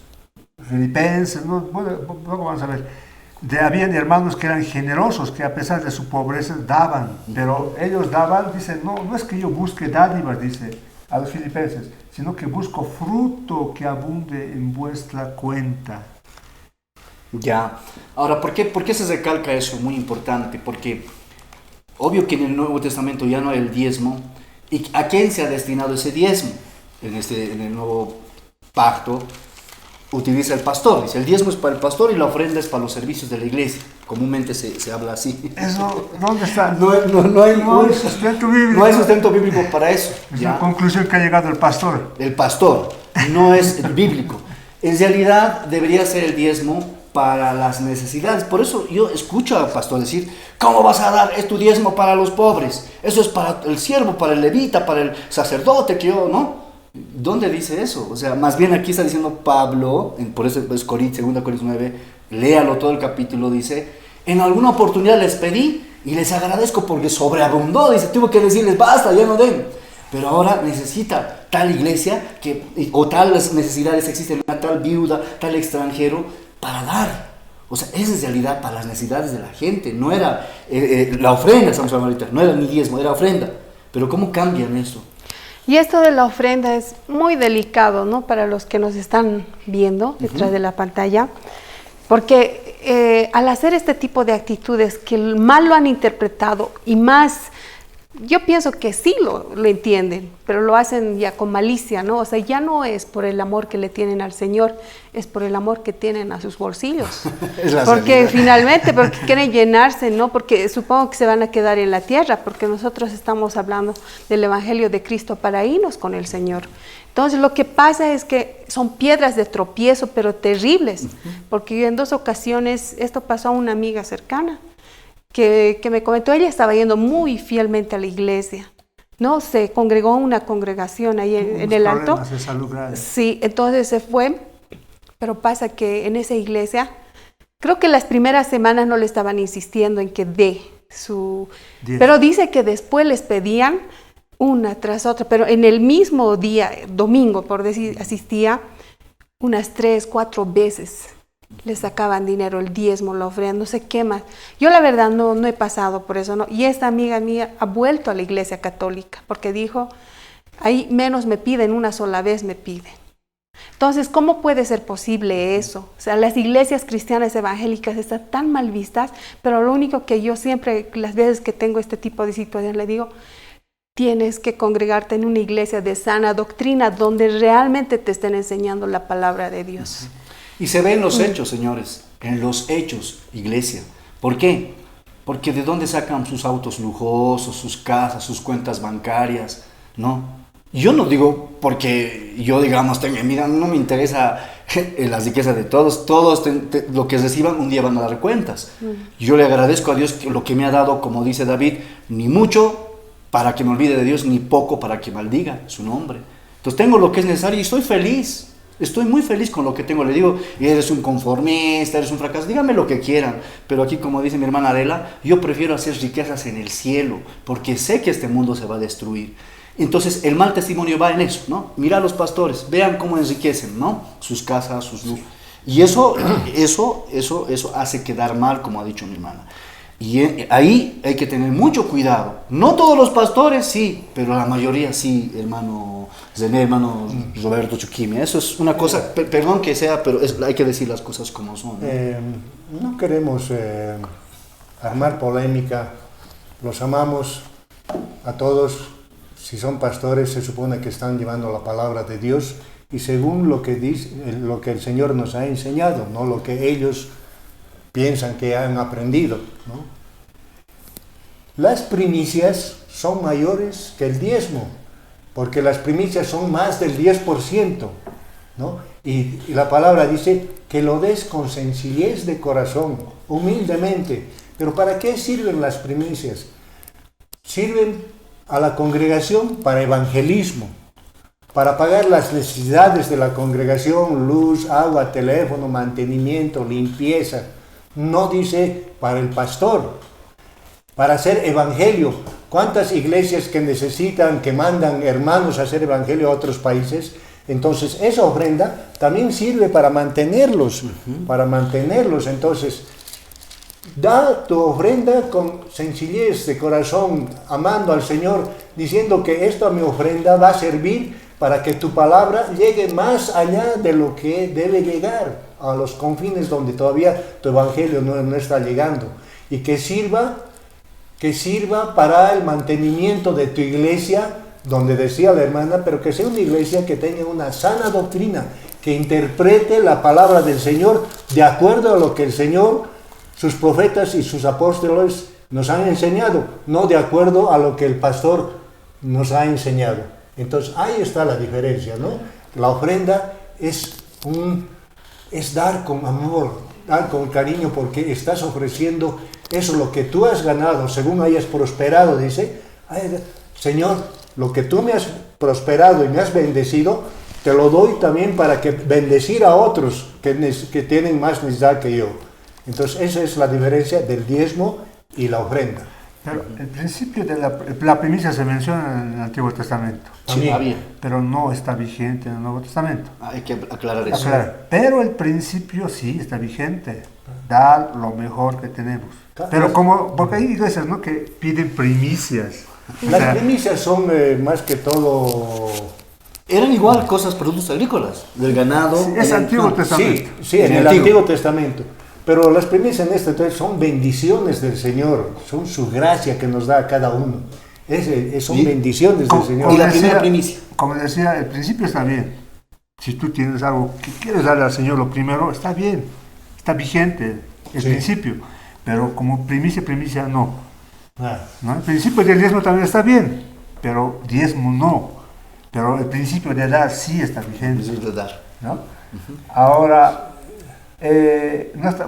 filipenses, ¿no? Bueno, luego vamos a ver. Habían hermanos que eran generosos, que a pesar de su pobreza daban, pero ellos daban, dicen, no es que yo busque dádivas, dice a los filipenses, sino que busco fruto que abunde en vuestra cuenta. Ya. Ahora, ¿por qué se recalca eso? Muy importante, porque obvio que en el Nuevo Testamento ya no hay el diezmo. ¿Y a quién se ha destinado ese diezmo? En el Nuevo Pacto utiliza el pastor. Dice, el diezmo es para el pastor y la ofrenda es para los servicios de la iglesia. Comúnmente se habla así. ¿Eso dónde está? No hay sustento bíblico. No hay sustento bíblico para eso. Es ¿ya? la conclusión que ha llegado el pastor. El pastor no es bíblico. En realidad debería ser el diezmo para las necesidades. Por eso yo escucho al pastor decir, ¿cómo vas a dar tu diezmo para los pobres? Eso es para el siervo, para el levita, para el sacerdote, que yo, ¿no? ¿Dónde dice eso? O sea, más bien aquí está diciendo Pablo, por eso es 2 Corintios 9, léalo todo el capítulo, dice, en alguna oportunidad les pedí y les agradezco porque sobreabundó, dice, tuve que decirles, basta, ya no den. Pero ahora necesita tal iglesia o tales necesidades existen, una tal viuda, tal extranjero, para dar. O sea, es en realidad para las necesidades de la gente, no era la ofrenda, estamos hablando ahorita, no era ni diezmo, era ofrenda. Pero ¿cómo cambian eso? Y esto de la ofrenda es muy delicado, ¿no? Para los que nos están viendo detrás de la pantalla, porque al hacer este tipo de actitudes que mal lo han interpretado y más, yo pienso que sí lo entienden, pero lo hacen ya con malicia, ¿no? O sea, ya no es por el amor que le tienen al Señor, es por el amor que tienen a sus bolsillos. Porque finalmente, porque quieren llenarse, ¿no? Porque supongo que se van a quedar en la tierra, porque nosotros estamos hablando del Evangelio de Cristo para irnos con el Señor. Entonces, lo que pasa es que son piedras de tropiezo, pero terribles, porque en 2 ocasiones esto pasó a una amiga cercana, que me comentó, ella estaba yendo muy fielmente a la iglesia, ¿no? Se congregó en una congregación ahí en el Alto. De salud graves. Sí, entonces se fue, pero pasa que en esa iglesia Creo que las primeras semanas no le estaban insistiendo en que dé su... 10. Pero dice que después les pedían una tras otra, pero en el mismo día, domingo, por decir, asistía unas 3, 4 veces. Le sacaban dinero, el diezmo, la ofrenda, no sé qué más. Yo la verdad no he pasado por eso, ¿no? Y esta amiga mía ha vuelto a la iglesia católica porque dijo, ahí menos me piden, una sola vez me piden. Entonces, ¿cómo puede ser posible eso? O sea, las iglesias cristianas evangélicas están tan mal vistas, pero lo único que yo siempre, las veces que tengo este tipo de situaciones, le digo, tienes que congregarte en una iglesia de sana doctrina donde realmente te estén enseñando la palabra de Dios. Y se ve en los hechos, señores, en los hechos, iglesia. ¿Por qué? Porque ¿de dónde sacan sus autos lujosos, sus casas, sus cuentas bancarias? ¿No? Yo no digo porque yo, digamos, mira, no me interesa las riquezas de todos. Todos lo que reciban un día van a dar cuentas. Yo le agradezco a Dios que lo que me ha dado, como dice David, ni mucho para que me olvide de Dios, ni poco para que maldiga su nombre. Entonces tengo lo que es necesario y estoy feliz. Estoy muy feliz con lo que tengo. Le digo, eres un conformista, eres un fracaso, dígame lo que quieran. Pero aquí, como dice mi hermana Adela, yo prefiero hacer riquezas en el cielo, porque sé que este mundo se va a destruir. Entonces, el mal testimonio va en eso, ¿no? Mira a los pastores, vean cómo enriquecen, ¿no? Sus casas, sus lujos. Y eso hace quedar mal, como ha dicho mi hermana. Y ahí hay que tener mucho cuidado. No todos los pastores, sí, pero la mayoría sí, hermano Zené, hermano Roberto Chuquimi. Eso es una cosa, perdón que sea, pero hay que decir las cosas como son, ¿no? No queremos armar polémica. Los amamos a todos. Si son pastores, se supone que están llevando la palabra de Dios y según lo que dice, lo que el Señor nos ha enseñado, no lo que ellos piensan que han aprendido, ¿no? Las primicias son mayores que el diezmo, porque las primicias son más del 10%, ¿no? Y la palabra dice que lo des con sencillez de corazón, humildemente. Pero ¿para qué sirven las primicias? Sirven a la congregación para evangelismo, para pagar las necesidades de la congregación, luz, agua, teléfono, mantenimiento, limpieza. No dice para el pastor, para hacer evangelio. ¿Cuántas iglesias que necesitan, que mandan hermanos a hacer evangelio a otros países? Entonces esa ofrenda también sirve para mantenerlos, Entonces, da tu ofrenda con sencillez de corazón, amando al Señor, diciendo que esta mi ofrenda va a servir para que tu palabra llegue más allá de lo que debe llegar, a los confines donde todavía tu evangelio no está llegando, y que sirva para el mantenimiento de tu iglesia, donde decía la hermana, pero que sea una iglesia que tenga una sana doctrina, que interprete la palabra del Señor de acuerdo a lo que el Señor, sus profetas y sus apóstoles nos han enseñado, no de acuerdo a lo que el pastor nos ha enseñado. Entonces ahí está la diferencia, ¿no? La ofrenda es dar con amor, dar con cariño, porque estás ofreciendo eso, lo que tú has ganado, según hayas prosperado, dice, Señor, lo que tú me has prosperado y me has bendecido, te lo doy también para que bendecir a otros que tienen más necesidad que yo. Entonces esa es la diferencia del diezmo y la ofrenda. Pero el principio de la primicia se menciona en el Antiguo Testamento. Sí, había. Pero no está vigente en el Nuevo Testamento. Hay que aclarar eso. Pero el principio sí está vigente. Dar lo mejor que tenemos. Pero porque hay iglesias, ¿no?, que piden primicias. Las primicias son más que todo... Eran igual cosas, productos agrícolas, del ganado. Sí, es Antiguo Testamento. Sí, en el Antiguo Testamento. Pero las primicias en este son bendiciones del Señor, son su gracia que nos da a cada uno. Son bendiciones del Señor. Y la primera primicia. Como decía, el principio está bien. Si tú tienes algo que quieres darle al Señor lo primero, está bien, está vigente el principio. Pero como primicia no. ¿No? El principio del diezmo también está bien, pero diezmo no. Pero el principio de dar sí está vigente. El de dar. ¿No? Ahora...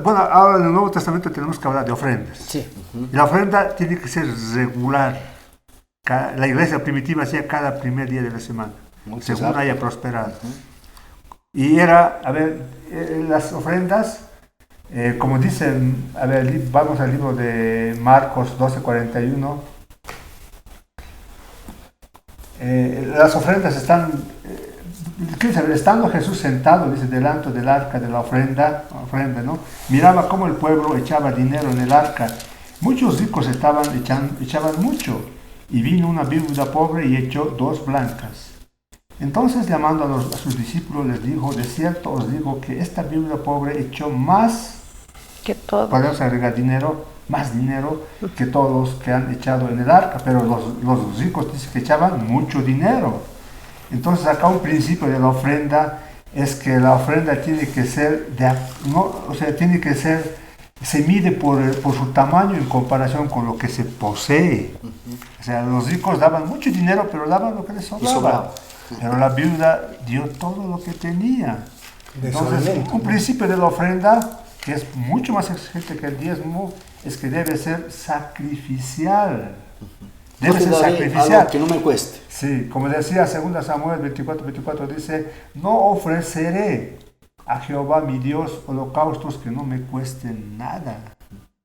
ahora en el Nuevo Testamento tenemos que hablar de ofrendas. Sí. Y la ofrenda tiene que ser regular. La iglesia primitiva hacía cada primer día de la semana, según haya prosperado. Y era, las ofrendas Como dicen, a ver, vamos al libro de Marcos 12:41. Las ofrendas están, estando Jesús sentado, dice, delante del arca de la ofrenda, ¿no? Miraba cómo el pueblo echaba dinero en el arca. Muchos ricos echaban mucho, y vino una viuda pobre y echó 2 blancas. Entonces, llamando a sus discípulos, les dijo: de cierto os digo que esta viuda pobre echó más, Que todo. podemos agregar dinero, más dinero que todos que han echado en el arca, pero los ricos dicen que echaban mucho dinero. Entonces, acá un principio de la ofrenda es que la ofrenda tiene que ser, se mide por su tamaño en comparación con lo que se posee. O sea, los ricos daban mucho dinero, pero daban lo que les sobraba. Pero la viuda dio todo lo que tenía. Entonces, un principio de la ofrenda, que es mucho más exigente que el diezmo, es que debe ser sacrificial. Debe ser sacrificial. Algo que no me cueste. Sí, como decía 2 Samuel 24:24, dice: no ofreceré a Jehová mi Dios holocaustos que no me cuesten nada.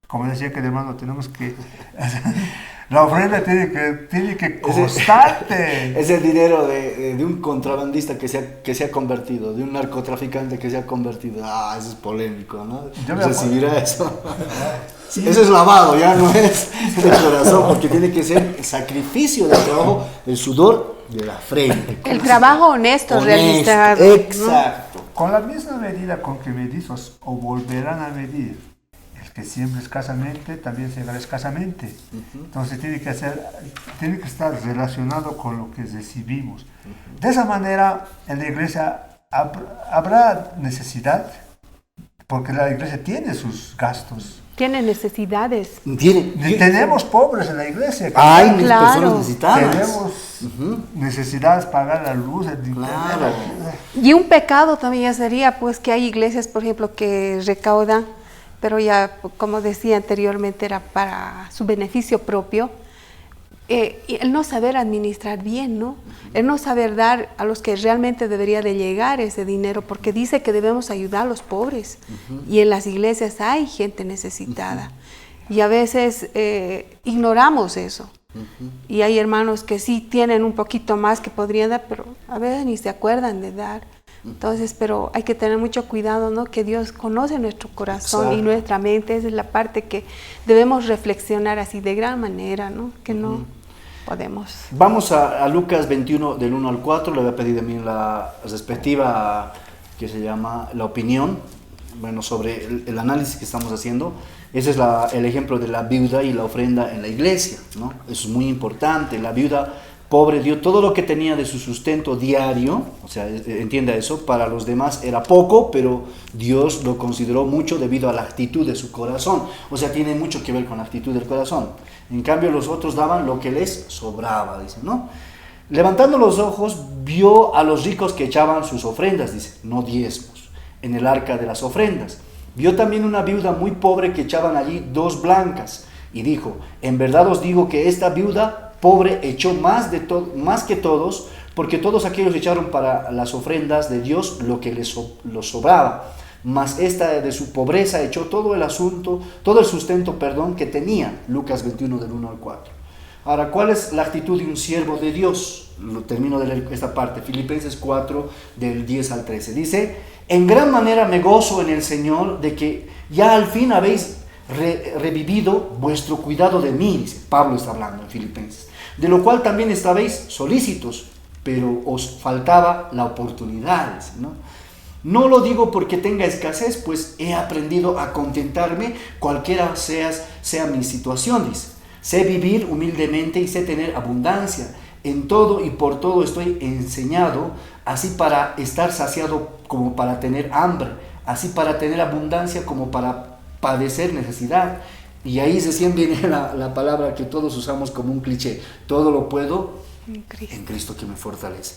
Como decía que, hermano, tenemos que... La ofrenda tiene que costarte. Es el dinero de un contrabandista que se ha convertido, de un narcotraficante que se ha convertido. Eso es polémico, ¿no? Recibirá eso. Eso es lavado, ya no es de corazón, porque tiene que ser sacrificio del trabajo, del sudor de la frente. El trabajo honesto realizado. Exacto. Con la misma medida con que medís os volverán a medir. El que siembra escasamente también segará escasamente. Entonces tiene que estar relacionado con lo que recibimos. De esa manera, en la iglesia habrá necesidad, porque la iglesia tiene sus gastos. Tiene necesidades. Tenemos pobres en la iglesia. Hay Claro. personas necesitadas. Tenemos necesidades, pagar la luz, el internet. Claro. Y un pecado también sería, pues, que hay iglesias, por ejemplo, que recaudan, pero ya, como decía anteriormente, era para su beneficio propio. Y el no saber administrar bien, ¿no? El no saber dar a los que realmente debería de llegar ese dinero, porque dice que debemos ayudar a los pobres. Y en las iglesias hay gente necesitada. Y a veces ignoramos eso. Y hay hermanos que sí tienen un poquito más que podrían dar, pero a veces ni se acuerdan de dar. Entonces, pero hay que tener mucho cuidado, ¿no? Que Dios conoce nuestro corazón. Exacto. Y nuestra mente. Esa es la parte que debemos reflexionar así de gran manera, ¿no? Que no podemos. Vamos a Lucas 21, del 1 al 4. Le voy a pedir también la respectiva, que se llama la opinión, bueno, sobre el análisis que estamos haciendo. Ese es el ejemplo de la viuda y la ofrenda en la iglesia, ¿no? Eso es muy importante. La viuda pobre dio todo lo que tenía de su sustento diario, o sea, entienda eso, para los demás era poco, pero Dios lo consideró mucho debido a la actitud de su corazón, o sea, tiene mucho que ver con la actitud del corazón. En cambio, los otros daban lo que les sobraba, dice, ¿no? Levantando los ojos, vio a los ricos que echaban sus ofrendas, dice, no diezmos, en el arca de las ofrendas. Vio también una viuda muy pobre que echaban allí 2 blancas, y dijo, en verdad os digo que esta viuda pobre echó más que todos, porque todos aquellos echaron para las ofrendas de Dios lo que les sobraba, mas esta de su pobreza echó todo el sustento que tenía. Lucas 21 del 1 al 4. Ahora, ¿cuál es la actitud de un siervo de Dios? Termino de leer esta parte, Filipenses 4 del 10 al 13. Dice, en gran manera me gozo en el Señor de que ya al fin habéis revivido vuestro cuidado de mí, dice Pablo, está hablando en Filipenses, de lo cual también estabais solícitos, pero os faltaba la oportunidad, dice, ¿no? No lo digo porque tenga escasez, pues he aprendido a contentarme cualquiera sea mi situación, dice. Sé vivir humildemente y sé tener abundancia. En todo y por todo estoy enseñado, así para estar saciado como para tener hambre, así para tener abundancia como para padecer necesidad. Y ahí recién viene la palabra que todos usamos como un cliché: todo lo puedo en Cristo que me fortalece.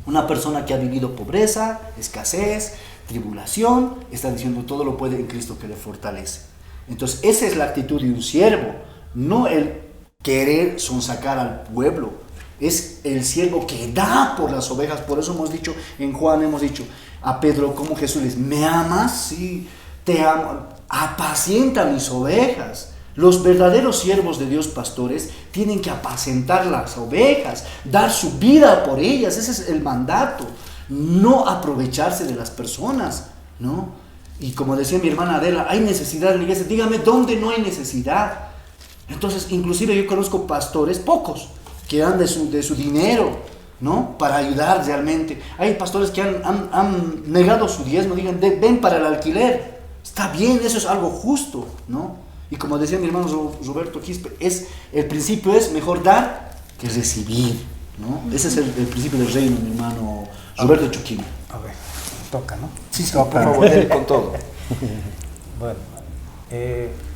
Una persona que ha vivido pobreza, escasez, tribulación, está diciendo todo lo puede en Cristo que le fortalece. Entonces esa es la actitud de un siervo, no el querer sonsacar al pueblo. Es el siervo que da por las ovejas. Por eso hemos dicho en Juan, hemos dicho a Pedro como Jesús le dice, ¿me amas? Sí, te amo. apacienta mis ovejas. Los verdaderos siervos de Dios, pastores, tienen que apacentar las ovejas, dar su vida por ellas. Ese es el mandato. No aprovecharse de las personas, ¿no? Y como decía mi hermana Adela, hay necesidad en la iglesia. Dígame dónde no hay necesidad. Entonces, inclusive yo conozco pastores, pocos, que dan de su dinero, ¿no? Para ayudar realmente. Hay pastores que han negado su diezmo, digan, ven para el alquiler. Está bien, eso es algo justo, ¿no? Y como decía mi hermano Roberto Quispe, el principio es mejor dar que recibir, ¿no? Ese es el principio del reino, mi hermano Roberto Chuquín. A ver, toca, ¿no? Sí, por favor, dele con todo. Bueno,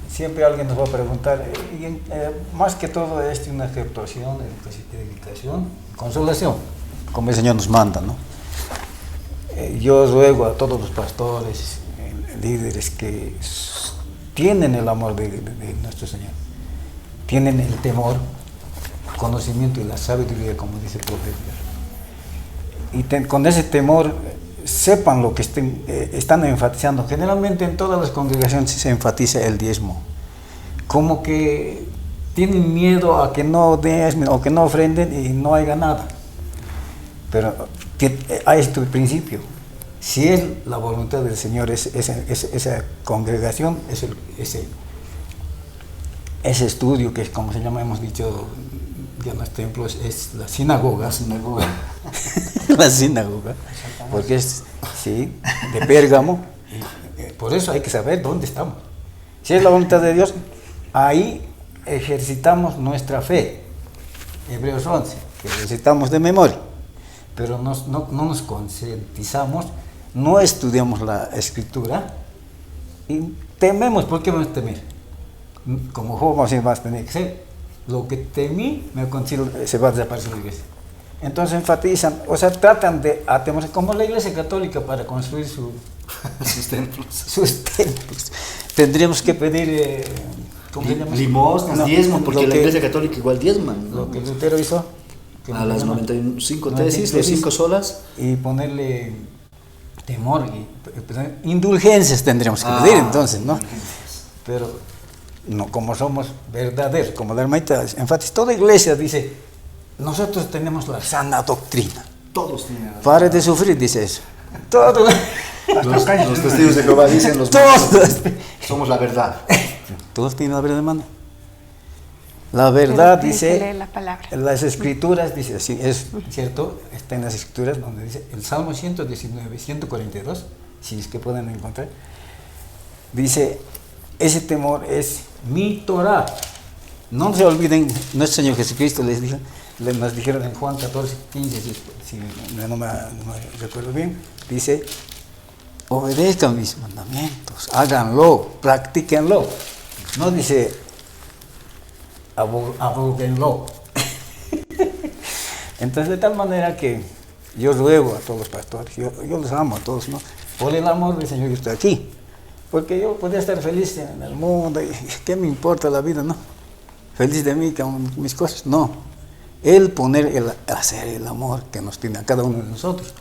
siempre alguien nos va a preguntar, más que todo es una aceptación, dedicación, consolación, como el Señor nos manda, ¿no? Yo ruego a todos los pastores, líderes que tienen el amor de nuestro Señor, tienen el temor, conocimiento y la sabiduría, como dice el profeta. Y con ese temor sepan lo que están enfatizando. Generalmente en todas las congregaciones se enfatiza el diezmo. Como que tienen miedo a que no den o que no ofrenden y no haya nada. Pero hay este principio. Si es la voluntad del Señor, esa congregación, ese estudio que es como se llama, hemos dicho ya en los templos, es la sinagoga. La sinagoga, porque es, sí, de Pérgamo, y por eso hay que saber dónde estamos. Si es la voluntad de Dios, ahí ejercitamos nuestra fe. Hebreos 11, que ejercitamos de memoria, pero no nos concientizamos, no estudiamos la escritura y tememos. ¿Por qué vamos a temer? Como Job vamos a tener que ser. Lo que temí se va a desaparecer la iglesia. Entonces enfatizan, o sea, tratan de atemorizar, como la iglesia católica para construir sus templos. Tendríamos que pedir, ¿cómo se llama? Limosnas, diezmo, porque la iglesia católica igual diezma, ¿no? Lo que Lutero hizo. A las 95 tesis, los 5 solas. Y ponerle temor, indulgencias tendríamos que pedir entonces, ¿no? Pero no, como somos verdaderos, como la hermanita enfatiza, toda iglesia dice, nosotros tenemos la sana doctrina. Todos tienen. Pare de sufrir, dice eso. Todos. Los testigos de Jehová dicen, todos. Somos la verdad. Todos tienen la verdad, hermano. La verdad dice, la palabra. Las escrituras, dice así, es cierto, está en las escrituras donde dice, el Salmo 119, 142, si es que pueden encontrar, dice, ese temor es mi Torah. No se olviden, nuestro Señor Jesucristo nos dijeron en Juan 14, 15, si no me recuerdo bien, dice, obedezcan mis mandamientos, háganlo, practíquenlo. No dice, abróguenlo. Entonces, de tal manera que yo ruego a todos los pastores, yo los amo a todos, ¿no? Por el amor del Señor yo estoy aquí. Porque yo podría estar feliz en el mundo, y ¿qué me importa la vida, no? Feliz de mí, con mis cosas, no. Él hacer el amor que nos tiene a cada uno de nosotros.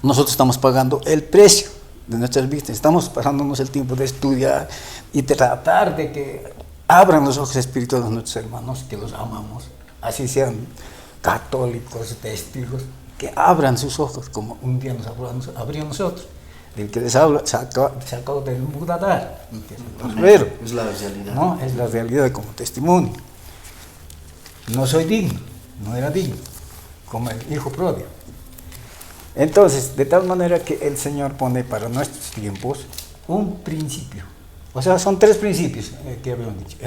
Nosotros estamos pagando el precio de nuestras vidas, estamos pasándonos el tiempo de estudiar y tratar de que abran los ojos espirituales de nuestros hermanos, que los amamos, así sean católicos, testigos, que abran sus ojos, como un día nos abrió nosotros. Del que les habla, sacado del Mudadar, es la realidad. ¿no? Es la realidad como testimonio. No soy digno, no era digno, como el hijo pródigo. Entonces, de tal manera que el Señor pone para nuestros tiempos un principio. O sea, son 3 principios que habíamos dicho,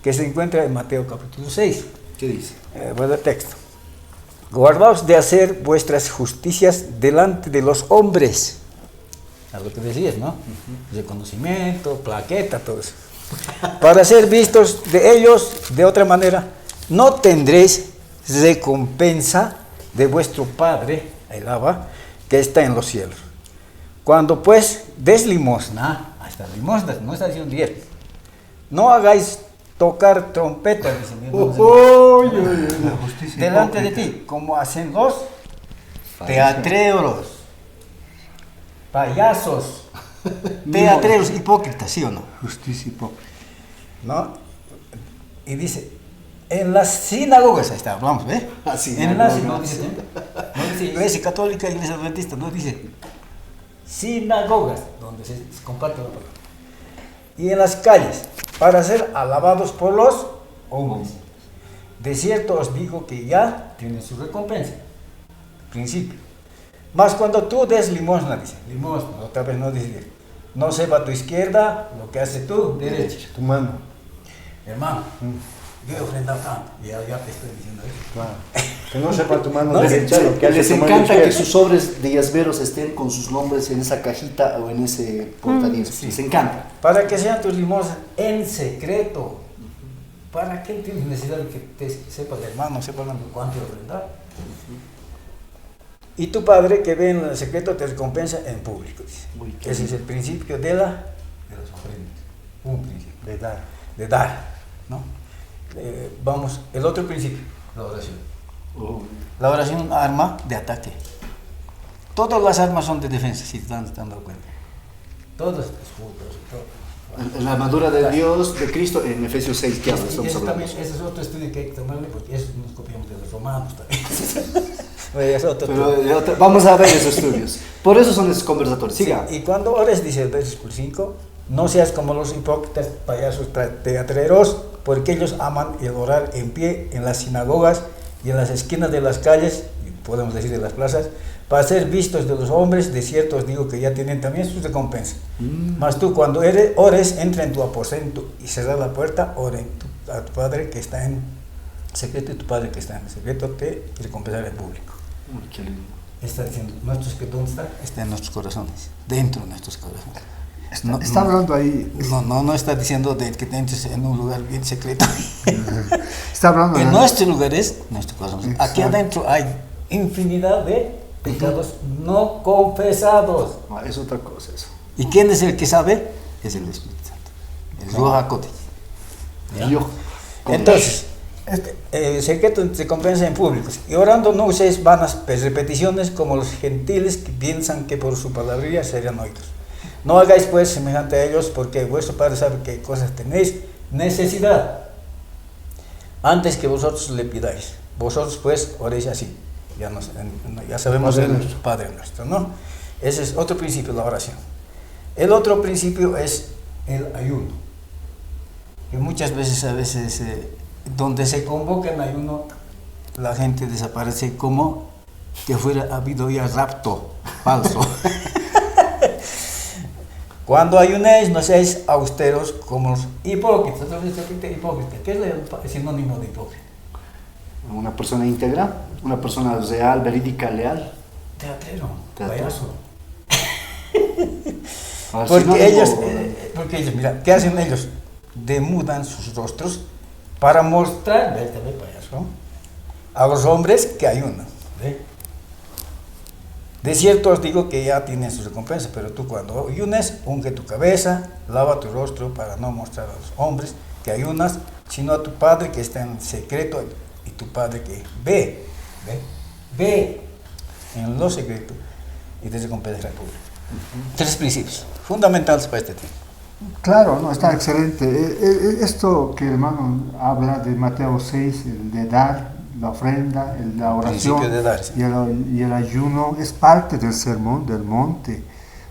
que se encuentra en Mateo capítulo 6. ¿Qué dice? Buen texto. Guardaos de hacer vuestras justicias delante de los hombres. A lo que decías, ¿no? Reconocimiento, plaqueta, todo eso. Para ser vistos de ellos de otra manera, no tendréis recompensa de vuestro Padre, el Abba, que está en los cielos. Cuando pues des limosna, hasta limosna, no está diciendo diezmo, no hagáis tocar trompeta, dice mi hermano, delante de ti, como hacen los teatreros, payasos, Teatreros hipócritas, ¿sí o no? Justicia hipócrita. ¿No? Y dice, en las sinagogas, ahí está, vamos, ¿ve? En las sinagogas, no dice iglesia católica, iglesia adventista, no dice sinagogas, donde se comparte la palabra. Y en las calles, para ser alabados por los hombres. De cierto os digo que ya tienen su recompensa. Principio. Mas cuando tú des limosna, dice, limosna, otra vez no dice, no sepa tu izquierda lo que hace tu derecha. Tu mano. Hermano, yo he ofrendado tanto, y ya te estoy diciendo eso. Claro. Que no sepa tu mano No, derecha lo que hace Les tu mano encanta que izquierda. sus sobres de diezmeros estén con sus nombres en esa cajita o en ese portadiezmos. Sí. Les encanta. Para que sean tus limosnas en secreto. ¿Para qué tienes necesidad de que te sepa el hermano, sepa cuánto ofrendar? Y tu padre que ve en el secreto te recompensa en público, dice. Uy, qué Ese es lindo. el principio de las ofrendas. Un principio. De dar. De dar, ¿no? Vamos, el otro principio, la oración. La oración es un arma de ataque. Todas las armas son de defensa, si te están dando cuenta. Todos escudos, todo. La armadura de Dios, de Cristo, en Efesios 6, que habla, Y estamos ese, hablando. también, ese es otro estudio que hay que tomarle porque eso nos copiamos de los romanos también. Es otro Pero vamos a ver esos estudios. Por eso son esos conversatorios. Siga. Sí, y cuando ores, dice el versículo 5, no seas como los hipócritas, payasos, teatreros, porque ellos aman el orar en pie en las sinagogas y en las esquinas de las calles, y podemos decir de las plazas, para ser vistos de los hombres. De cierto os digo que ya tienen también sus recompensas. Mas tú cuando ores, entra en tu aposento y cerra la puerta, ora a tu Padre que está en secreto, y tu Padre que está en secreto te recompensará en público. Uy, qué lindo. Está diciendo, ¿nuestro secreto dónde está? Está en nuestros corazones, dentro de nuestros corazones. Está hablando ahí, No está diciendo de que te entres en un lugar bien secreto. está hablando En de- nuestro lugar es nuestro corazón. Aquí Exacto. adentro hay infinidad de pecados no confesados. Ah, es otra cosa eso. ¿Y quién es el que sabe? Es el Espíritu Santo. El Ruach HaKodesh. Yo. Entonces, el secreto se compensa en públicos. Y orando no uséis vanas repeticiones como los gentiles que piensan que por su palabrería serán oídos. No hagáis pues semejante a ellos, porque vuestro Padre sabe qué cosas tenéis necesidad antes que vosotros le pidáis. Vosotros pues oréis así. Ya sabemos Padre el nuestro. Padre nuestro, ¿no? Ese es otro principio, la oración. El otro principio es el ayuno. Que muchas veces, donde se convoca en ayuno, la gente desaparece como que fuera habido ya rapto falso. Cuando ayunéis, no seáis austeros como los hipócritas. Otra vez repite hipócrita. ¿Qué es el sinónimo de hipócrita? Una persona íntegra, una persona real, verídica, leal. Teatrero, Teatrero. payaso. Ah, Porque ellos, mira, ¿qué hacen ellos? Demudan sus rostros para mostrar, ve payaso, a los hombres que ayunan. ¿Ve? De cierto os digo que ya tienen su recompensa, pero tú cuando ayunes, unge tu cabeza, lava tu rostro para no mostrar a los hombres que ayunas, sino a tu Padre que está en secreto, y tu Padre que ve en lo secreto y te recompensará en público. Tres principios fundamentales para este tiempo. Claro, no, está excelente. Esto que el hermano habla de Mateo 6, el de dar, la ofrenda, la oración Principio de dar, sí. y el ayuno, es parte del sermón del monte,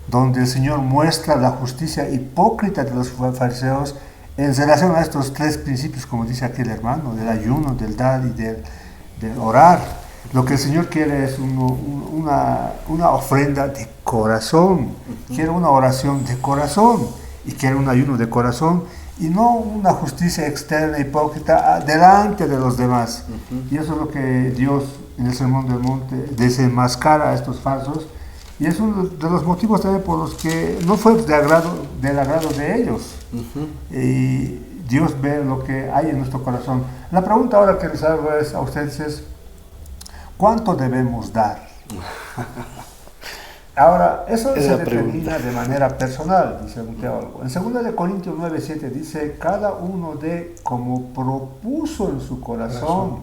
donde el Señor muestra la justicia hipócrita de los fariseos en relación a estos tres principios, como dice aquí el hermano, del ayuno, del dar y del orar. Lo que el Señor quiere es una ofrenda de corazón, quiere una oración de corazón y quiere un ayuno de corazón y no una justicia externa hipócrita delante de los demás. Y eso es lo que Dios en el Sermón del Monte desenmascara a estos falsos, y es uno de los motivos también por los que no fue del agrado de ellos. Y Dios ve lo que hay en nuestro corazón. La pregunta ahora que les hago a ustedes es: ¿cuánto debemos dar? Ahora, eso Es se la determina pregunta. de manera personal, dice un teólogo. En 2 de Corintios 9:7 dice: cada uno dé como propuso en su corazón,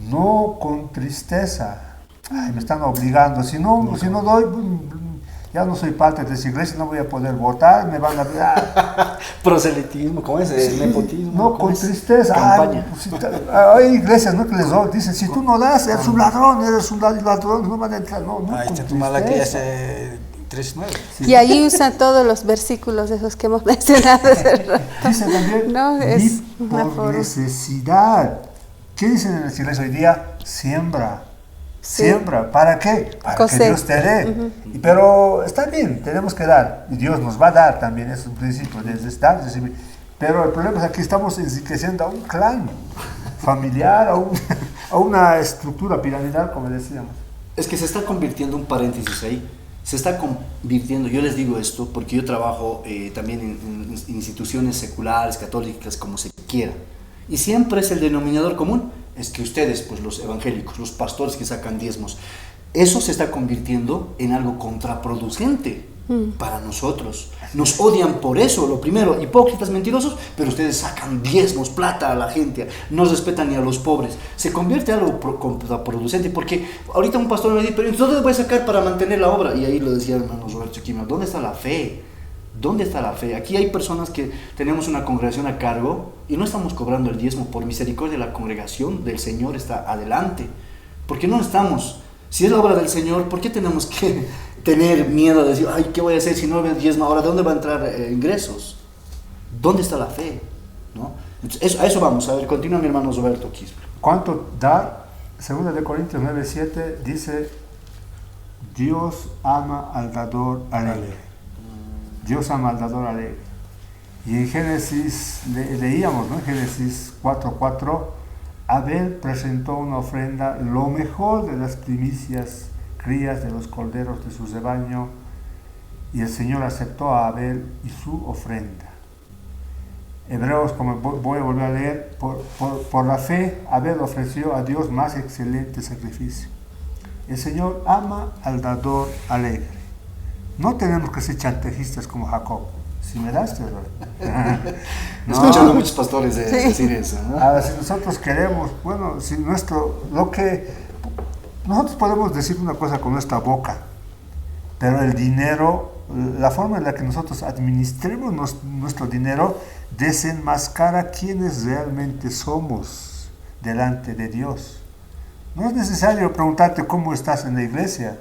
no con tristeza. Ay, me están obligando, si no doy, ya no soy parte de esa iglesia, no voy a poder votar, me van a... Proselitismo, ¿cómo es? Nepotismo. No, ¿cómo con es? tristeza. Campaña. Hay iglesias, ¿no? Que les dicen, si tú no das, eres un ladrón, no van a entrar. No, Ahí con está tu Malaquías tristeza. 3:9. Y ahí usan todos los versículos esos que hemos mencionado hace rato. Dice también, No, ni es una por forma. necesidad. ¿Qué dicen en las iglesias hoy día? Siembra. Sí. Siembra. ¿Para qué? Para Cosecha. que Dios te dé. Pero está bien, tenemos que dar. Y Dios nos va a dar también, es un principio de dar, recibir. Pero el problema es que aquí estamos enriqueciendo a un clan familiar, a una estructura piramidal, como decíamos. Es que se está convirtiendo, un paréntesis ahí, se está convirtiendo, yo les digo esto porque yo trabajo también en instituciones seculares, católicas, como se quiera, y siempre es el denominador común, es que ustedes, pues los evangélicos, los pastores que sacan diezmos, eso se está convirtiendo en algo contraproducente para nosotros. Nos odian por eso, lo primero, hipócritas, mentirosos, pero ustedes sacan diezmos, plata a la gente, no respetan ni a los pobres. Se convierte en algo contraproducente, porque ahorita un pastor me dice, pero ¿dónde voy a sacar para mantener la obra? Y ahí lo decía el hermano Roberto Chiquima, ¿dónde está la fe? ¿Dónde está la fe? Aquí hay personas que tenemos una congregación a cargo y no estamos cobrando el diezmo por misericordia de la congregación, del Señor está adelante. Porque no estamos, si es la obra del Señor, ¿por qué tenemos que tener miedo de decir, ay, ¿qué voy a hacer si no me diezmo? Ahora, ¿de dónde va a entrar ingresos? ¿Dónde está la fe? ¿No? Entonces, a eso vamos, a ver, continúa mi hermano Roberto Quispe. ¿Cuánto dar? 2 de Corintios 9:7 dice, Dios ama al dador alegre. Dios ama al dador alegre. Y en Génesis, leíamos, ¿no? En Génesis 4:4, Abel presentó una ofrenda, lo mejor de las primicias, crías de los corderos de su rebaño, y el Señor aceptó a Abel y su ofrenda. Hebreos, como voy a volver a leer, por la fe, Abel ofreció a Dios más excelente sacrificio. El Señor ama al dador alegre. No tenemos que ser chantajistas como Jacob. Si me das, te doy. No. Escuchando a muchos pastores decir eso, ¿no? Ahora, si nosotros queremos, bueno, si nosotros podemos decir una cosa con nuestra boca, pero el dinero, la forma en la que nosotros administremos nuestro dinero, desenmascara quiénes realmente somos delante de Dios. No es necesario preguntarte cómo estás en la iglesia.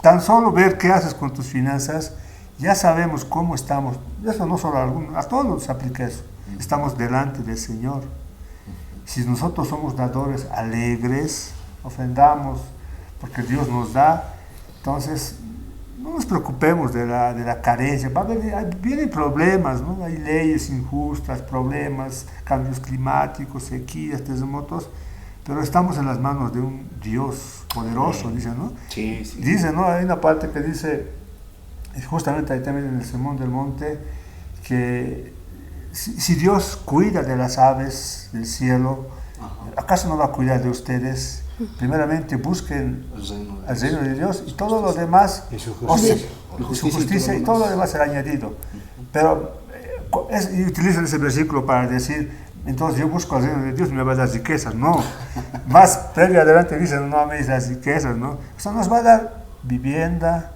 Tan solo ver qué haces con tus finanzas, ya sabemos cómo estamos. Eso no solo a todos nos aplica eso. Estamos delante del Señor. Si nosotros somos dadores alegres, ofrendamos porque Dios nos da, entonces no nos preocupemos de la carencia. Vienen problemas, ¿no? Hay leyes injustas, problemas, cambios climáticos, sequías, terremotos, pero estamos en las manos de un Dios poderoso, dice, ¿no? Sí, sí. Dice, ¿no? Hay una parte que dice, justamente ahí también en el Sermón del Monte, que si Dios cuida de las aves del cielo, ¿acaso no va a cuidar de ustedes? Primeramente busquen el reino de Dios y todo lo demás, Y su justicia y todo lo demás será añadido. Pero y utilizan ese versículo para decir, entonces yo busco el reino de Dios y me va a dar riquezas. No, más previo adelante dicen, no me las riquezas, ¿no? O sea, nos va a dar vivienda,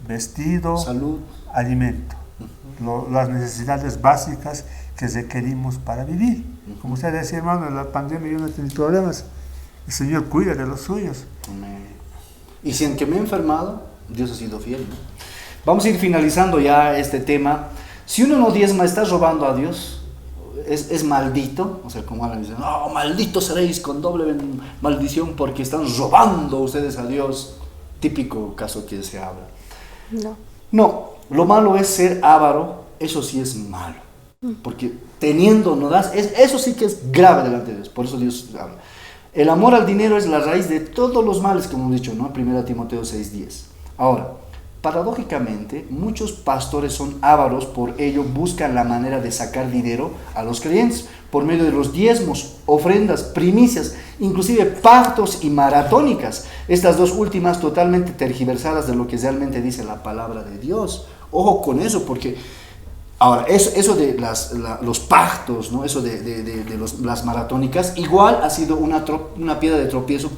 vestido, salud, alimento, las necesidades básicas que requerimos para vivir. Como usted decía, hermano, en la pandemia yo no he tenido problemas. El Señor cuida de los suyos. Y si en que me he enfermado, Dios ha sido fiel, ¿no? Vamos a ir finalizando ya este tema. Si uno no diezma, está robando a Dios. Es maldito, o sea, como ahora dicen, no, malditos seréis con doble maldición porque están robando ustedes a Dios. Típico caso que se habla. No, lo malo es ser avaro, eso sí es malo. Porque teniendo no das, eso sí que es grave delante de Dios, por eso Dios habla. El amor al dinero es la raíz de todos los males que hemos dicho, ¿no? 1 Timoteo 6:10. Ahora, paradójicamente, muchos pastores son ávaros, por ello buscan la manera de sacar dinero a los creyentes por medio de los diezmos, ofrendas, primicias, inclusive pactos y maratónicas. Estas dos últimas totalmente tergiversadas de lo que realmente dice la palabra de Dios. Ojo con eso, porque ahora, eso de los pactos, ¿no? Eso de las maratónicas, igual ha sido una piedra de tropiezo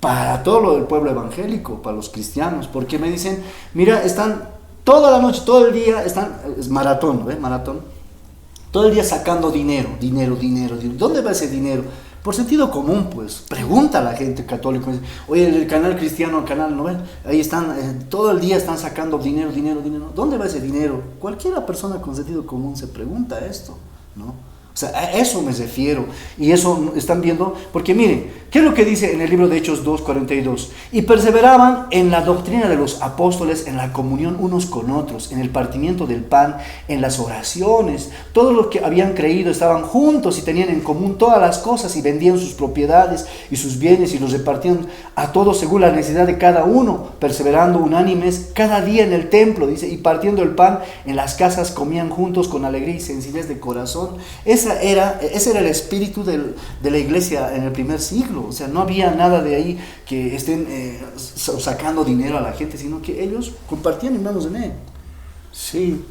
para todo el pueblo evangélico, para los cristianos, porque me dicen, mira, están toda la noche, todo el día, es maratón, ¿ves? Maratón, todo el día sacando dinero. ¿Dónde va ese dinero? Por sentido común, pues, pregunta a la gente católica, oye, el canal cristiano, el canal, ¿no ven? Ahí están, todo el día están sacando dinero, ¿dónde va ese dinero? Cualquiera persona con sentido común se pregunta esto, ¿no? O sea, a eso me refiero, y eso están viendo, porque miren, ¿qué es lo que dice en el libro de Hechos 2:42? Y perseveraban en la doctrina de los apóstoles, en la comunión unos con otros, en el partimiento del pan, en las oraciones. Todos los que habían creído estaban juntos y tenían en común todas las cosas, y vendían sus propiedades y sus bienes y los repartían a todos según la necesidad de cada uno, perseverando unánimes cada día en el templo, dice, y partiendo el pan en las casas comían juntos con alegría y sencillez de corazón. Ese era el espíritu de la iglesia en el primer siglo. O sea, no había nada de ahí que estén sacando dinero a la gente, sino que ellos compartían, hermanos, en él. Sí,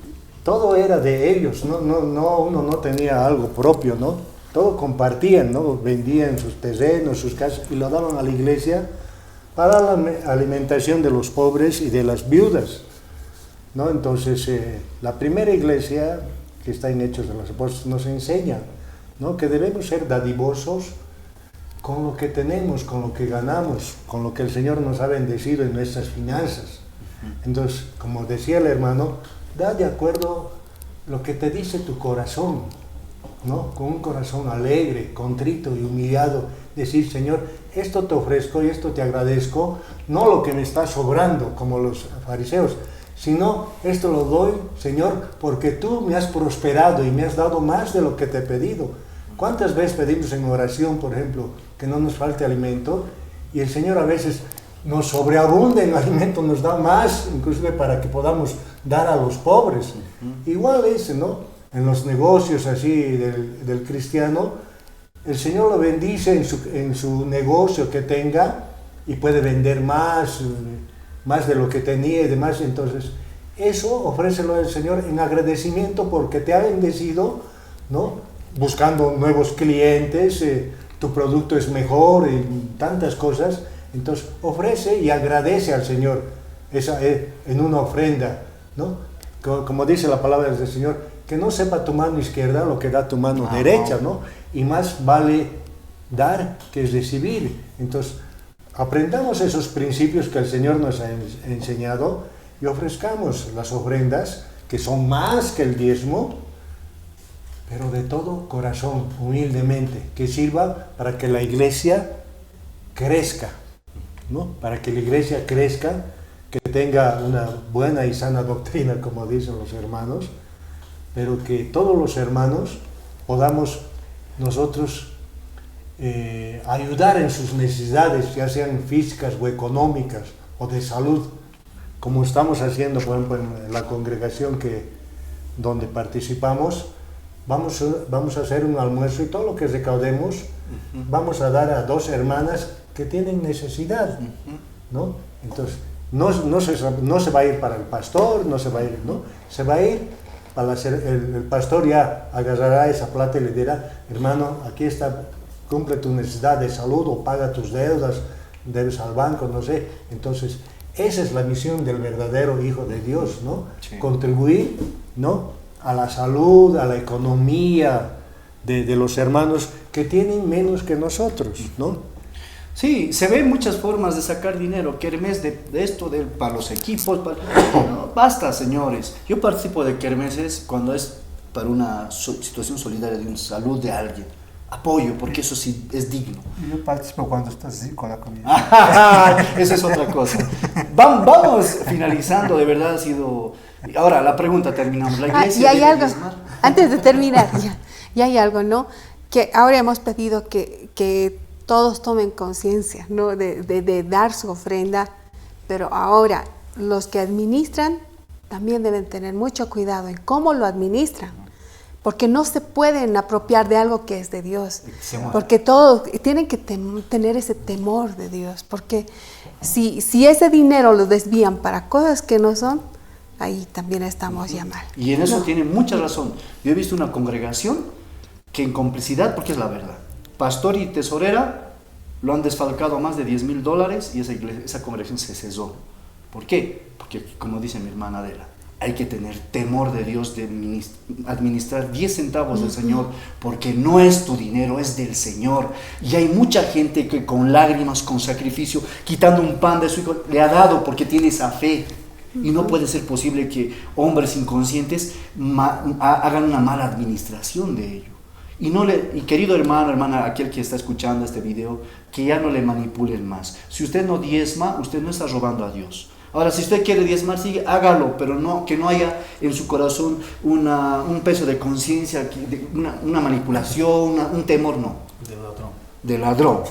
todo era de ellos, uno no tenía algo propio, ¿no? Todo compartían, ¿no? Vendían sus terrenos, sus casas y lo daban a la iglesia para la alimentación de los pobres y de las viudas, ¿no? Entonces, la primera iglesia que está en Hechos de los Apóstoles nos enseña, ¿no? Que debemos ser dadivosos con lo que tenemos, con lo que ganamos, con lo que el Señor nos ha bendecido en nuestras finanzas. Entonces, como decía el hermano, da de acuerdo lo que te dice tu corazón, ¿no? Con un corazón alegre, contrito y humillado, decir, Señor, esto te ofrezco y esto te agradezco, no lo que me está sobrando como los fariseos, sino esto lo doy, Señor, porque tú me has prosperado y me has dado más de lo que te he pedido. ¿Cuántas veces pedimos en oración, por ejemplo, que no nos falte alimento? Y el Señor a veces nos sobreabunda en alimento, nos da más, inclusive para que podamos dar a los pobres. Igual es, ¿no? En los negocios así del cristiano, el Señor lo bendice en su negocio que tenga y puede vender más de lo que tenía y demás. Entonces, eso ofrécelo al Señor en agradecimiento porque te ha bendecido, ¿no? Buscando nuevos clientes, tu producto es mejor y tantas cosas. Entonces, ofrece y agradece al Señor en una ofrenda, ¿no? Como dice la palabra del Señor, que no sepa tu mano izquierda lo que da tu mano derecha, ¿no? Y más vale dar que recibir. Entonces, aprendamos esos principios que el Señor nos ha enseñado y ofrezcamos las ofrendas, que son más que el diezmo, pero de todo corazón, humildemente, que sirva para que la iglesia crezca, ¿no? Para que la iglesia crezca, que tenga una buena y sana doctrina, como dicen los hermanos, pero que todos los hermanos podamos nosotros ayudar en sus necesidades, ya sean físicas o económicas o de salud, como estamos haciendo, por ejemplo, en la congregación donde participamos. Vamos a hacer un almuerzo y todo lo que recaudemos vamos a dar a 2 hermanas que tienen necesidad, ¿no? Entonces, no se va a ir para el pastor, no se va a ir, ¿no? Se va a ir para el pastor, ya agarrará esa plata y le dirá, hermano, aquí está, cumple tu necesidad de salud o paga tus deudas, debes al banco, no sé. Entonces, esa es la misión del verdadero Hijo de Dios, ¿no? Sí. Contribuir, ¿no?, a la salud, a la economía de los hermanos que tienen menos que nosotros, ¿no? Sí, se ven muchas formas de sacar dinero, kermés de esto, para los equipos, no, basta, señores. Yo participo de kermeses cuando es para una situación solidaria de una salud de alguien. Apoyo, porque eso sí es digno. Yo participo cuando estás así con la comida. Esa es otra cosa. Vamos finalizando, de verdad ha sido... Ahora, la pregunta terminamos. ¿La iglesia y hay algo, diezmar? antes de terminar, ya hay algo, ¿no? Que ahora hemos pedido que todos tomen conciencia, ¿no? De dar su ofrenda, pero ahora los que administran también deben tener mucho cuidado en cómo lo administran, porque no se pueden apropiar de algo que es de Dios, porque todos tienen que tener ese temor de Dios, porque si ese dinero lo desvían para cosas que no son, ahí también estamos ya mal. Y en eso tiene mucha razón. Yo he visto una congregación que en complicidad, porque es la verdad, pastor y tesorera lo han desfalcado a más de $10,000 y esa congregación se cesó. ¿Por qué? Porque, como dice mi hermana Adela, hay que tener temor de Dios, de administrar 10 centavos del Señor, porque no es tu dinero, es del Señor. Y hay mucha gente que con lágrimas, con sacrificio, quitando un pan de su hijo, le ha dado porque tiene esa fe. Y no puede ser posible que hombres inconscientes hagan una mala administración de ello. Y querido hermano, hermana, aquel que está escuchando este video, que ya no le manipulen más. Si usted no diezma, usted no está robando a Dios. Ahora, si usted quiere diezmar, sigue, hágalo, pero no, que no haya en su corazón un peso de conciencia, una manipulación, un temor, no. De ladrón.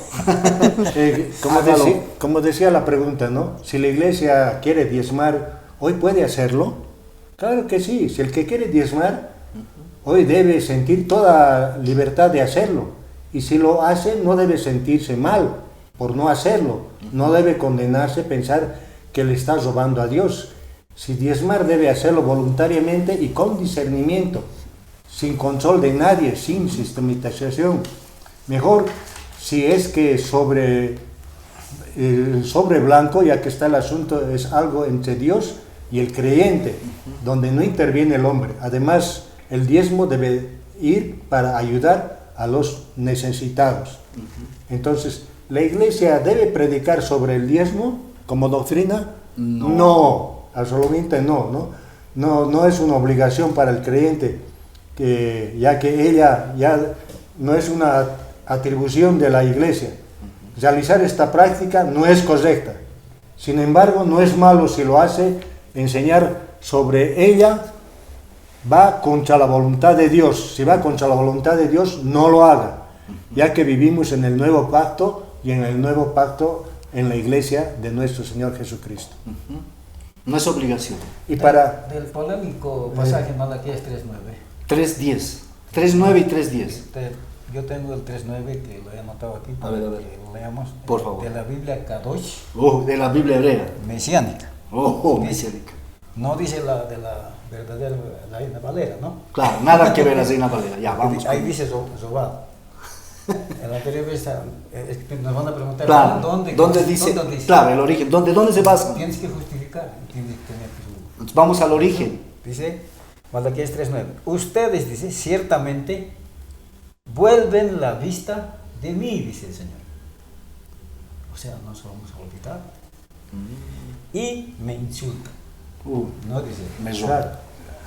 Como decía la pregunta, ¿no? Si la iglesia quiere diezmar, ¿hoy puede hacerlo? Claro que sí. Si el que quiere diezmar, hoy debe sentir toda libertad de hacerlo. Y si lo hace, no debe sentirse mal por no hacerlo. No debe condenarse, pensar que le está robando a Dios. Si diezmar, debe hacerlo voluntariamente y con discernimiento, sin control de nadie, sin sistematización. Mejor si es que sobre blanco, ya que está el asunto, es algo entre Dios y el creyente, donde no interviene el hombre. Además, el diezmo debe ir para ayudar a los necesitados. Entonces, ¿la iglesia debe predicar sobre el diezmo como doctrina? No, absolutamente no. No es una obligación para el creyente, ya que ella ya no es una atribución de la iglesia. Realizar esta práctica no es correcta. Sin embargo, no es malo si lo hace. Enseñar sobre ella va contra la voluntad de Dios. Si va contra la voluntad de Dios, no lo haga, ya que vivimos en el nuevo pacto, y en el nuevo pacto en la iglesia de nuestro Señor Jesucristo. No es obligación. Y para del polémico pasaje Malaquías 3:9. 3:10. 3:9 y 3:10. Yo tengo el 3:9 que lo he anotado aquí para que lo leamos. Por favor. De la Biblia Kadosh. De la Biblia hebrea. Mesiánica. Mesiánica. No dice la de la verdadera Reina Valera, ¿no? Claro, nada que ver la Reina Valera. Ya, vamos. Ahí dice robado. En la anterior vez nos van a preguntar, claro, ¿dónde dice? Claro, el origen. ¿Dónde se basa? Tienes que justificar. Tienes que tener Entonces, vamos al origen. Dice Malaquías 3:9. Ustedes, dice, ciertamente vuelven la vista de mí, dice el Señor. O sea, nos vamos a olvidar. Y me insultan. No dice. Claro.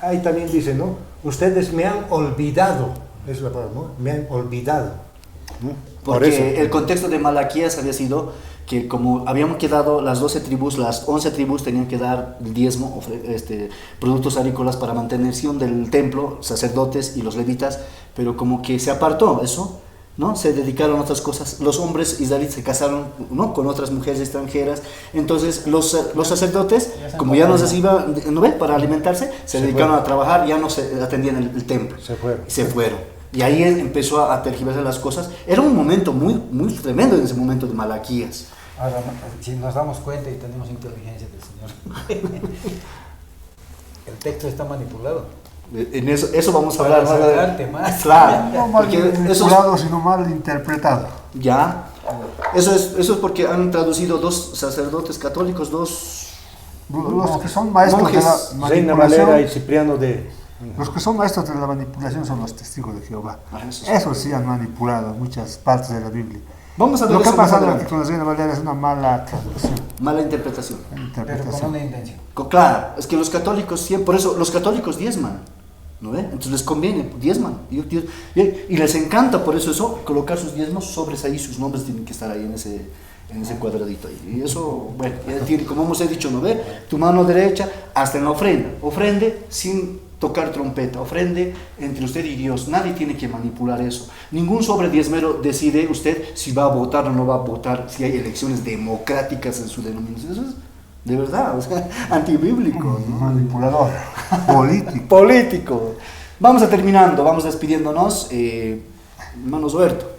Ahí también dice, ¿no? Ustedes me han olvidado. Es la palabra, ¿no? Me han olvidado. Porque el contexto de Malaquías había sido que como habíamos quedado las 12 tribus, las 11 tribus tenían que dar el diezmo, productos agrícolas para mantención del templo, sacerdotes y los levitas, pero como que se apartó eso, ¿no? Se dedicaron a otras cosas. Los hombres israelitas se casaron, ¿no?, con otras mujeres extranjeras. Entonces los sacerdotes, como ya no se iba, ¿no ve?, para alimentarse, se dedicaron a trabajar, ya no se atendían el templo. Se fueron. Y ahí empezó a tergiversar las cosas. Era un momento muy, muy tremendo en ese momento de Malaquías. Ahora, si nos damos cuenta y tenemos inteligencia del Señor, el texto está manipulado. En eso vamos a hablar más. Claro, No mal manipulado, sino mal interpretado. Ya. Eso es porque han traducido dos sacerdotes católicos, Los que son maestros de la Reina Valera y Cipriano de... Los que son maestros de la manipulación son los testigos de Jehová. Eso sí han manipulado muchas partes de la Biblia. Vamos a ver lo que ha pasado aquí aquí con la Reina Valera es una mala traducción. Mala interpretación. Pero con una intención. Claro, es que los católicos siempre, por eso los católicos diezman, ¿no ve? Entonces les conviene, diezman. Y les encanta por eso colocar sus diezmos sobres ahí, sus nombres tienen que estar ahí en ese cuadradito ahí. Y eso, bueno, como hemos dicho, ¿no ve? Tu mano derecha hasta en la ofrenda. Ofrende sin tocar trompeta, ofrende entre usted y Dios. Nadie tiene que manipular eso. Ningún sobre diezmero decide usted si va a votar o no va a votar, si hay elecciones democráticas en su denominación. Eso es de verdad, o sea, antibíblico, ¿no? Manipulador, político. Vamos terminando, vamos despidiéndonos. Hermano Huerto.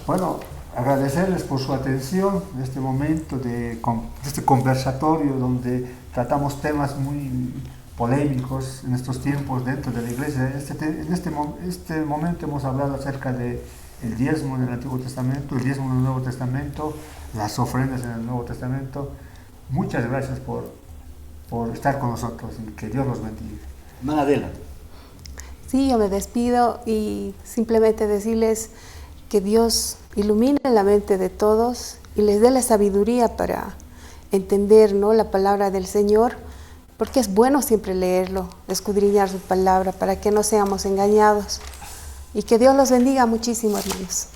Bueno, agradecerles por su atención en este momento de este conversatorio donde tratamos temas muy polémicos en estos tiempos dentro de la iglesia. En este momento hemos hablado acerca de el diezmo en el Antiguo Testamento, el diezmo en el Nuevo Testamento, las ofrendas en el Nuevo Testamento. Muchas gracias por estar con nosotros y que Dios los bendiga. Manadela. Sí, yo me despido y simplemente decirles que Dios ilumine la mente de todos y les dé la sabiduría para entender, ¿no?, la palabra del Señor, porque es bueno siempre leerlo, escudriñar su palabra para que no seamos engañados. Y que Dios los bendiga muchísimo, hermanos.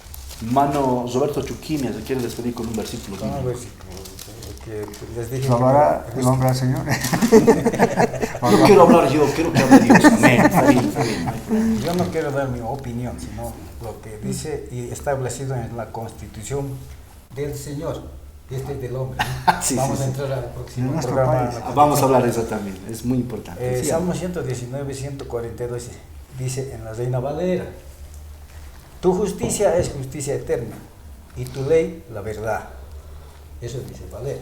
Mano Roberto Chuquimia se quiere despedir con un versículo. Con un versículo que les dije. ¿Salvará el hombre al Señor? No quiero hablar yo, quiero que hable Dios. Amén. Está bien, está bien. Yo no quiero dar mi opinión, sino lo que dice y establecido en la Constitución del Señor, y este es del hombre, ¿no? Sí, Vamos sí, a sí. entrar al próximo nuestro programa. país. Vamos a hablar de eso también, es muy importante. Sí, Salmo 119, 142 dice en la Reina Valera: tu justicia es justicia eterna y tu ley la verdad. Eso dice Valera.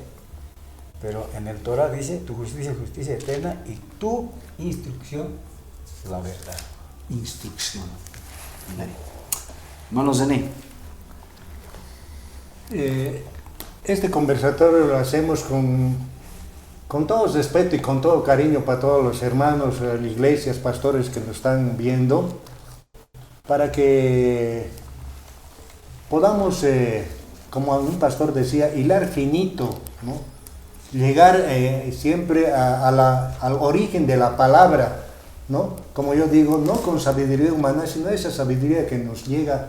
Pero en el Torah dice: tu justicia es justicia eterna y tu instrucción la verdad. Instrucción. Amén. Mano Zené. Este conversatorio lo hacemos con todo respeto y con todo cariño para todos los hermanos, iglesias, pastores que nos están viendo, para que podamos, como un pastor decía, hilar finito, ¿no? Llegar siempre al origen de la palabra, ¿no? Como yo digo, no con sabiduría humana, sino esa sabiduría que nos llega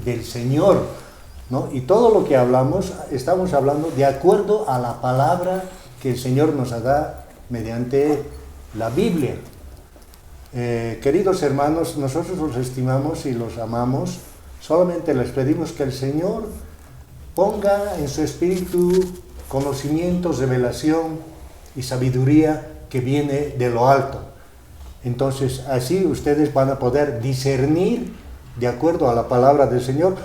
del Señor, ¿no? Y todo lo que hablamos, estamos hablando de acuerdo a la palabra que el Señor nos da mediante la Biblia. Queridos hermanos, nosotros los estimamos y los amamos, solamente les pedimos que el Señor ponga en su espíritu conocimiento, revelación y sabiduría que viene de lo alto. Entonces, así ustedes van a poder discernir de acuerdo a la palabra del Señor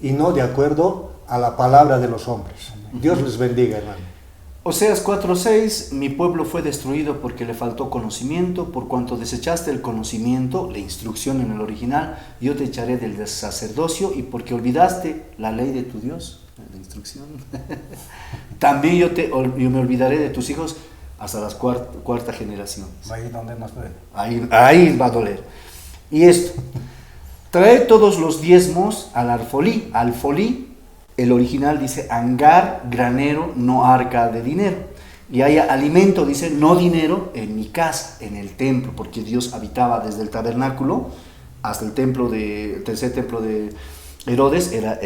y no de acuerdo a la palabra de los hombres. Dios les bendiga, hermano. Oseas 4:6, mi pueblo fue destruido porque le faltó conocimiento, por cuanto desechaste el conocimiento, la instrucción en el original, yo te echaré del sacerdocio, y porque olvidaste la ley de tu Dios, la instrucción, también yo me olvidaré de tus hijos hasta las cuarta generación. Ahí donde nos duele. Ahí va a doler. Y esto, trae todos los diezmos al alfolí. Alfolí, el original dice hangar, granero, no arca de dinero. Y haya alimento, dice, no dinero, en mi casa, en el templo, porque Dios habitaba desde el tabernáculo hasta el tercer templo de Herodes, era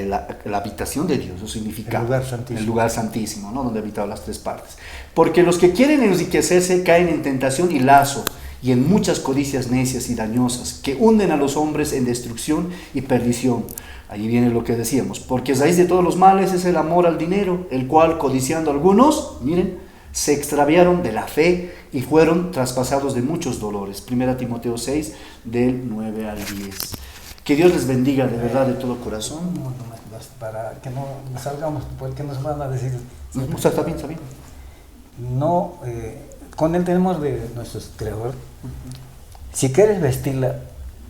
la habitación de Dios, eso significa el lugar santísimo, ¿no? Donde habitaban las tres partes. Porque los que quieren enriquecerse caen en tentación y lazo, y en muchas codicias necias y dañosas, que hunden a los hombres en destrucción y perdición. Ahí viene lo que decíamos, porque raíz de todos los males es el amor al dinero, el cual, codiciando algunos, miren, se extraviaron de la fe y fueron traspasados de muchos dolores. 1 Timoteo 6, del 9 al 10. Que Dios les bendiga de verdad de todo corazón. Para que no salgamos, porque nos van a decir. Está bien, está bien. No, con el temor de nuestro Creador, si quieres vestirla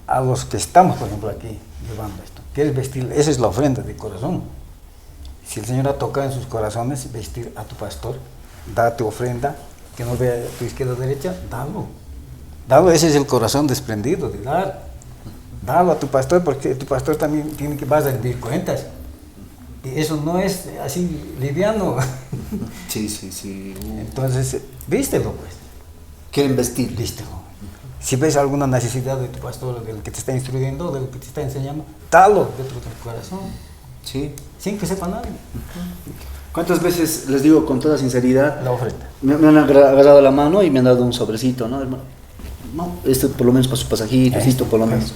a los que estamos, por ejemplo, aquí llevando esto, quieres vestirla, esa es la ofrenda de corazón. Si el Señor ha tocado en sus corazones vestir a tu pastor, da tu ofrenda, que no vea tu izquierda o derecha, dalo. Dalo, ese es el corazón desprendido de dar. Dalo a tu pastor, porque tu pastor también tiene que vas a rendir cuentas. Y eso no es así liviano. Sí. Entonces, vístelo pues. Quieren vestir. Vístelo. Si ves alguna necesidad de tu pastor, del que te está instruyendo, del que te está enseñando, dalo dentro de tu corazón. Sí. Sin que sepa nadie. ¿Cuántas veces les digo con toda sinceridad? La ofrenda. Me han agarrado la mano y me han dado un sobrecito, ¿no, hermano? No, por lo menos para su pasajito, esto por lo menos.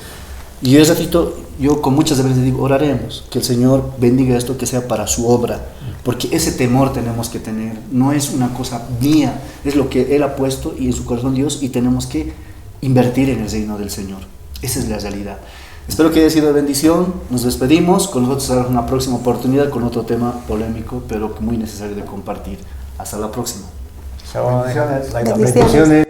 Y ese ratito, yo con muchas veces digo, oraremos, que el Señor bendiga esto, que sea para su obra, porque ese temor tenemos que tener, no es una cosa mía, es lo que Él ha puesto y en su corazón Dios, y tenemos que invertir en el reino del Señor. Esa es la realidad. Espero que haya sido de bendición, nos despedimos, con nosotros será una próxima oportunidad con otro tema polémico, pero muy necesario de compartir. Hasta la próxima. Bendiciones. Bendiciones.